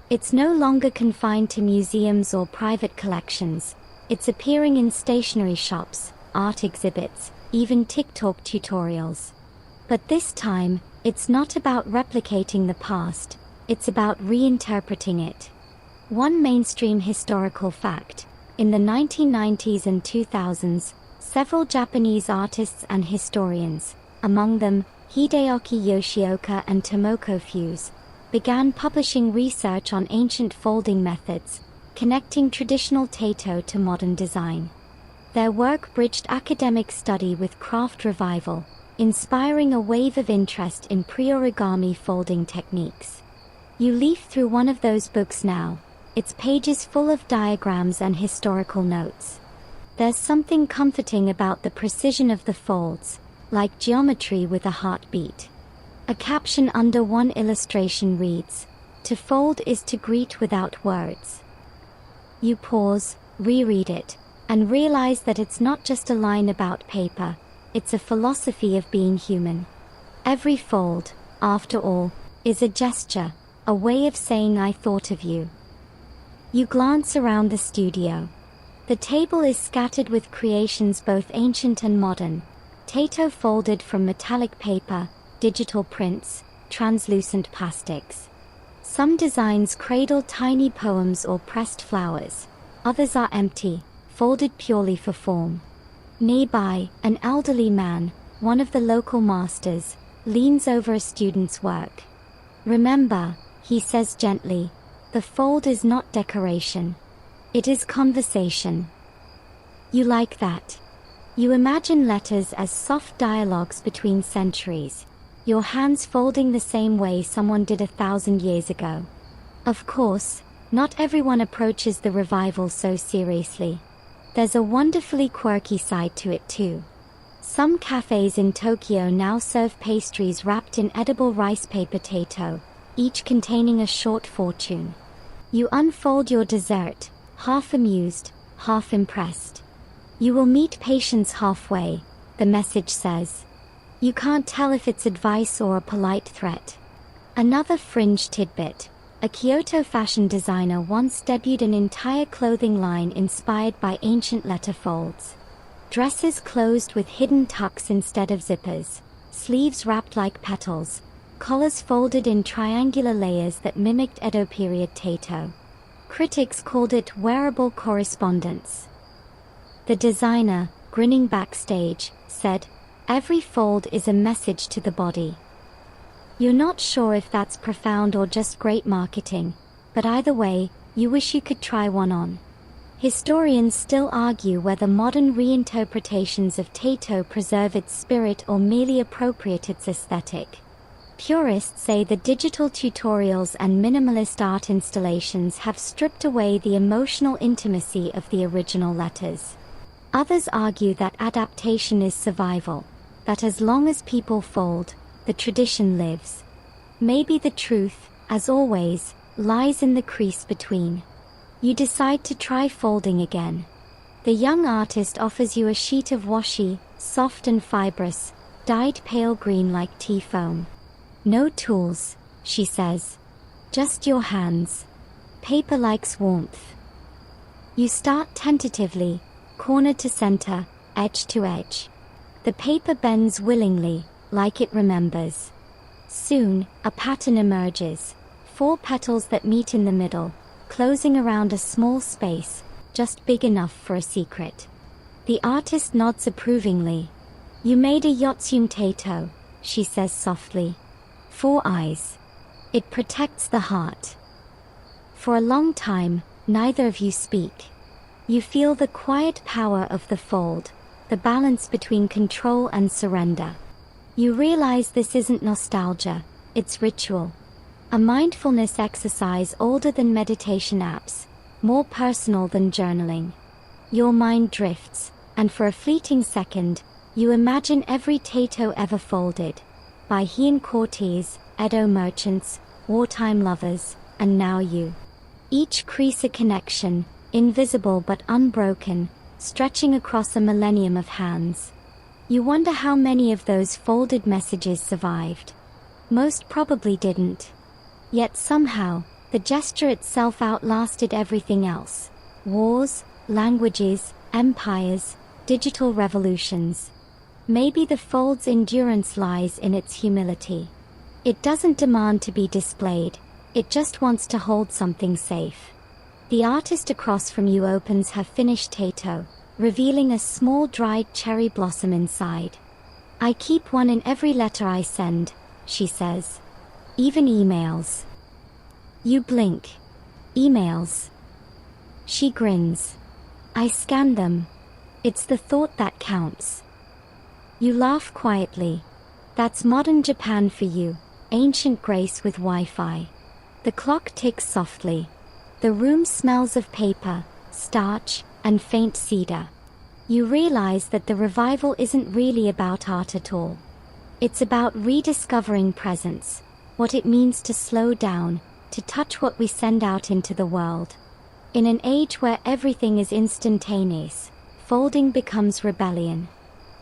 It's no longer confined to museums or private collections. It's appearing in stationery shops, art exhibits, even TikTok tutorials. But this time, it's not about replicating the past, it's about reinterpreting it. One mainstream historical fact: in the 1990s and 2000s, several Japanese artists and historians, among them Hideaki Yoshioka and Tomoko Fuse, began publishing research on ancient folding methods, connecting traditional tato to modern design. Their work bridged academic study with craft revival, inspiring a wave of interest in pre-origami folding techniques. You leaf through one of those books now, its pages full of diagrams and historical notes. There's something comforting about the precision of the folds, like geometry with a heartbeat. A caption under one illustration reads, "To fold is to greet without words." You pause, reread it, and realize that it's not just a line about paper, it's a philosophy of being human. Every fold, after all, is a gesture, a way of saying "I thought of you." You glance around the studio. The table is scattered with creations both ancient and modern, tato folded from metallic paper, digital prints, translucent plastics. Some designs cradle tiny poems or pressed flowers, others are empty, folded purely for form. Nearby, an elderly man, one of the local masters, leans over a student's work. "Remember," he says gently, "the fold is not decoration. It is conversation." You like that. You imagine letters as soft dialogues between centuries, your hands folding the same way someone did 1,000 years ago. Of course, not everyone approaches the revival so seriously. There's a wonderfully quirky side to it too. Some cafes in Tokyo now serve pastries wrapped in edible rice paper tato, each containing a short fortune. You unfold your dessert, half amused, half impressed. "You will meet patience halfway," the message says. You can't tell if it's advice or a polite threat. Another fringe tidbit: a Kyoto fashion designer once debuted an entire clothing line inspired by ancient letter folds. Dresses closed with hidden tucks instead of zippers, sleeves wrapped like petals, collars folded in triangular layers that mimicked Edo period tato. Critics called it wearable correspondence. The designer, grinning backstage, said, "Every fold is a message to the body." You're not sure if that's profound or just great marketing, but either way, you wish you could try one on. Historians still argue whether modern reinterpretations of tato preserve its spirit or merely appropriate its aesthetic. Purists say the digital tutorials and minimalist art installations have stripped away the emotional intimacy of the original letters. Others argue that adaptation is survival, that as long as people fold, the tradition lives. Maybe the truth, as always, lies in the crease between. You decide to try folding again. The young artist offers you a sheet of washi, soft and fibrous, dyed pale green like tea foam. "No tools," she says. "Just your hands. Paper likes warmth." You start tentatively, corner to center, edge to edge. The paper bends willingly, like it remembers. Soon, a pattern emerges. 4 petals that meet in the middle, closing around a small space, just big enough for a secret. The artist nods approvingly. "You made a Yotsum tato," she says softly. 4 eyes. It protects the heart. For a long time, neither of you speak. You feel the quiet power of the fold, the balance between control and surrender. You realize this isn't nostalgia, it's ritual. A mindfulness exercise older than meditation apps, more personal than journaling. Your mind drifts, and for a fleeting second, you imagine every tato ever folded. By Heian courtiers, Edo merchants, wartime lovers, and now you. Each crease a connection, invisible but unbroken, stretching across a millennium of hands. You wonder how many of those folded messages survived. Most probably didn't. Yet somehow, the gesture itself outlasted everything else. Wars, languages, empires, digital revolutions. Maybe the fold's endurance lies in its humility. It doesn't demand to be displayed, it just wants to hold something safe. The artist across from you opens her finished tato, revealing a small dried cherry blossom inside. "I keep one in every letter I send," she says. "Even emails." You blink. "Emails?" She grins. "I scan them. It's the thought that counts." You laugh quietly. That's modern Japan for you, ancient grace with Wi-Fi. The clock ticks softly. The room smells of paper, starch, and faint cedar. You realize that the revival isn't really about art at all. It's about rediscovering presence, what it means to slow down, to touch what we send out into the world. In an age where everything is instantaneous, folding becomes rebellion.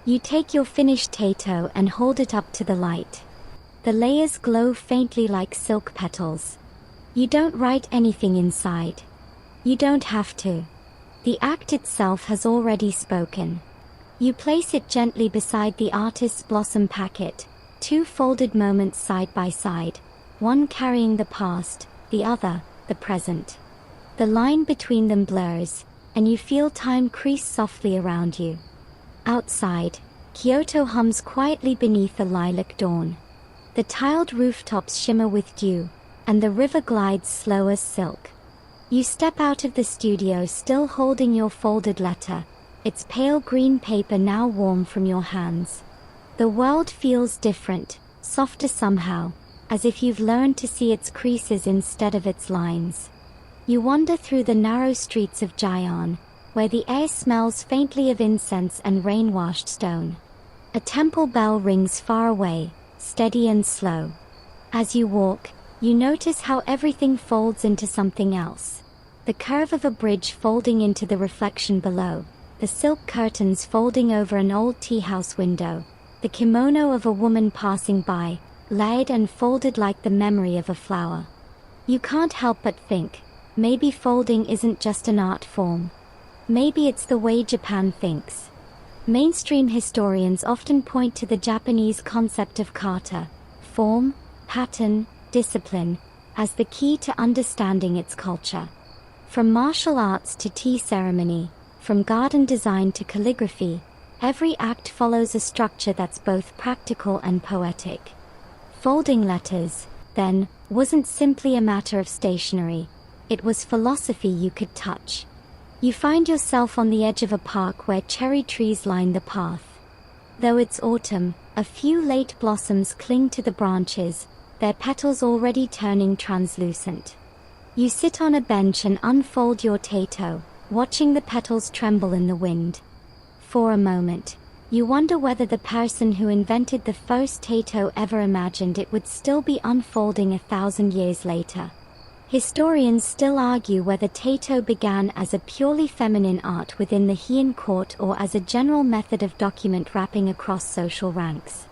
You take your finished tato and hold it up to the light. The layers glow faintly like silk petals. You don't write anything inside. You don't have to. The act itself has already spoken. You place it gently beside the artist's blossom packet, 2 folded moments side by side, one carrying the past, the other, the present. The line between them blurs, and you feel time crease softly around you. Outside, Kyoto hums quietly beneath a lilac dawn. The tiled rooftops shimmer with dew, and the river glides slow as silk. You step out of the studio still holding your folded letter, its pale green paper now warm from your hands. The world feels different, softer somehow, as if you've learned to see its creases instead of its lines. You wander through the narrow streets of Japan, where the air smells faintly of incense and rain-washed stone. A temple bell rings far away, steady and slow. As you walk, you notice how everything folds into something else. The curve of a bridge folding into the reflection below, the silk curtains folding over an old tea-house window, the kimono of a woman passing by, layered and folded like the memory of a flower. You can't help but think, maybe folding isn't just an art form. Maybe it's the way Japan thinks. Mainstream historians often point to the Japanese concept of kata, form, pattern, discipline, as the key to understanding its culture. From martial arts to tea ceremony, from garden design to calligraphy, Every act follows a structure that's both practical and poetic. Folding letters, then, wasn't simply a matter of stationery. It was philosophy you could touch. You find yourself on the edge of a park where cherry trees line the path. Though it's autumn, a few late blossoms cling to the branches, their petals already turning translucent. You sit on a bench and unfold your tato, watching the petals tremble in the wind. For a moment, you wonder whether the person who invented the first tato ever imagined it would still be unfolding 1,000 years later. Historians still argue whether tato began as a purely feminine art within the Heian court or as a general method of document wrapping across social ranks.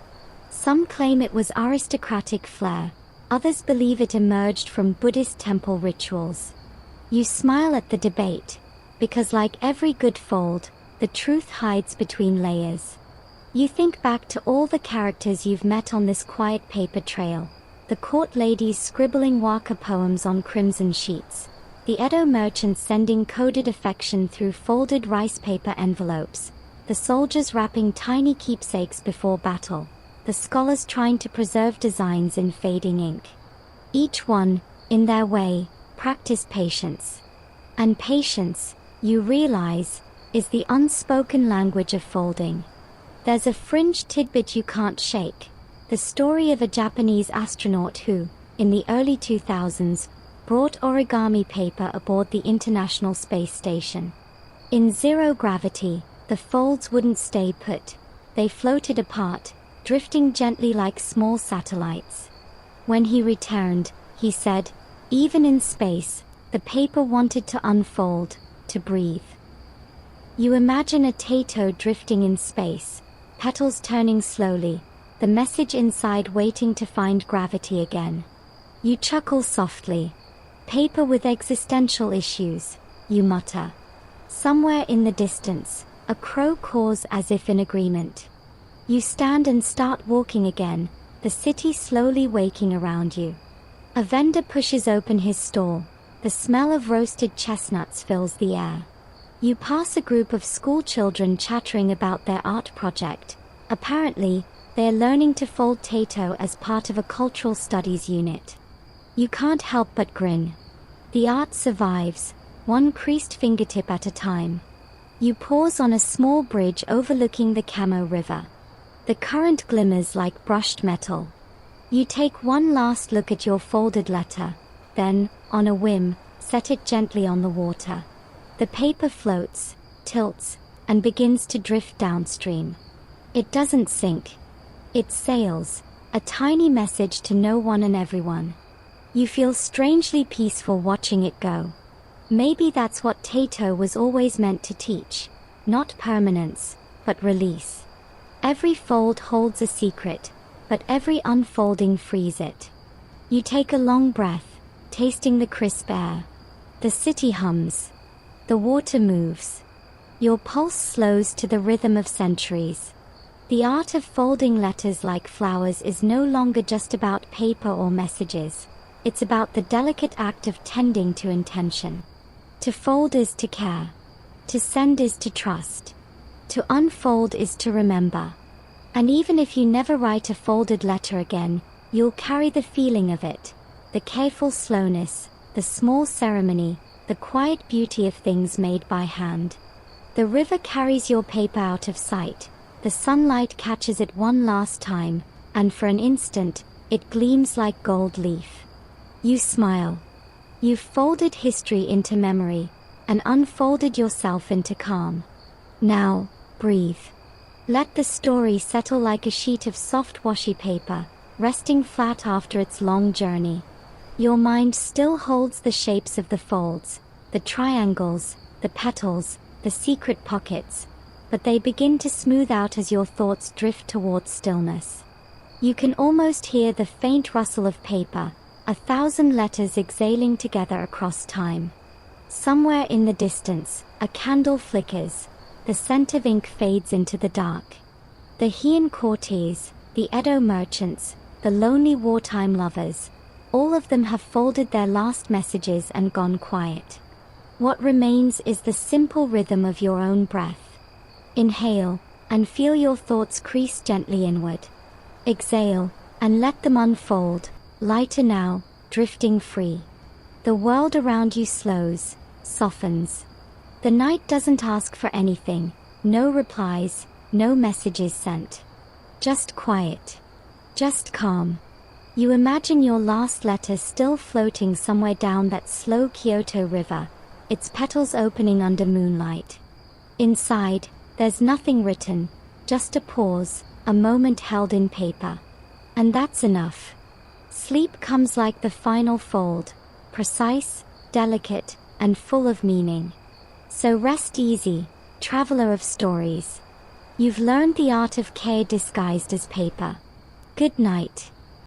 Some claim it was aristocratic flair, others believe it emerged from Buddhist temple rituals. You smile at the debate, because like every good fold, the truth hides between layers. You think back to all the characters you've met on this quiet paper trail. The court ladies scribbling waka poems on crimson sheets, the Edo merchants sending coded affection through folded rice paper envelopes, the soldiers wrapping tiny keepsakes before battle, the scholars trying to preserve designs in fading ink. Each one, in their way, practiced patience. And patience, you realize, is the unspoken language of folding. There's a fringe tidbit you can't shake. The story of a Japanese astronaut who, in the early 2000s, brought origami paper aboard the International Space Station. In zero gravity, the folds wouldn't stay put. They floated apart, drifting gently like small satellites. When he returned, he said, "Even in space, the paper wanted to unfold, to breathe." You imagine a tato drifting in space, petals turning slowly, the message inside waiting to find gravity again. You chuckle softly. Paper with existential issues, you mutter. Somewhere in the distance, a crow caws as if in agreement. You stand and start walking again, the city slowly waking around you. A vendor pushes open his stall. The smell of roasted chestnuts fills the air. You pass a group of school children chattering about their art project. Apparently, they are learning to fold tato as part of a cultural studies unit. You can't help but grin. The art survives, one creased fingertip at a time. You pause on a small bridge overlooking the Camo River. The current glimmers like brushed metal. You take one last look at your folded letter, then, on a whim, set it gently on the water. The paper floats, tilts, and begins to drift downstream. It doesn't sink. It sails, a tiny message to no one and everyone. You feel strangely peaceful watching it go. Maybe that's what tato was always meant to teach. Not permanence, but release. Every fold holds a secret, but every unfolding frees it. You take a long breath, tasting the crisp air. The city hums. The water moves. Your pulse slows to the rhythm of centuries. The art of folding letters like flowers is no longer just about paper or messages. It's about the delicate act of tending to intention. To fold is to care. To send is to trust. To unfold is to remember. And even if you never write a folded letter again, you'll carry the feeling of it. The careful slowness, the small ceremony, the quiet beauty of things made by hand. The river carries your paper out of sight. The sunlight catches it one last time, and for an instant, it gleams like gold leaf. You smile. You've folded history into memory, and unfolded yourself into calm. Now, breathe. Let the story settle like a sheet of soft washi paper, resting flat after its long journey. Your mind still holds the shapes of the folds, the triangles, the petals, the secret pockets, but they begin to smooth out as your thoughts drift towards stillness. You can almost hear the faint rustle of paper, 1,000 letters exhaling together across time. Somewhere in the distance, a candle flickers, the scent of ink fades into the dark. The Heian courtiers, the Edo merchants, the lonely wartime lovers, all of them have folded their last messages and gone quiet. What remains is the simple rhythm of your own breath. Inhale, and feel your thoughts crease gently inward. Exhale, and let them unfold, lighter now, drifting free. The world around you slows, softens. The night doesn't ask for anything, no replies, no messages sent. Just quiet. Just calm. You imagine your last letter still floating somewhere down that slow Kyoto river, its petals opening under moonlight. Inside, there's nothing written, just a pause, a moment held in paper. And that's enough. Sleep comes like the final fold, precise, delicate, and full of meaning. So rest easy, traveler of stories. You've learned the art of care disguised as paper. Good night.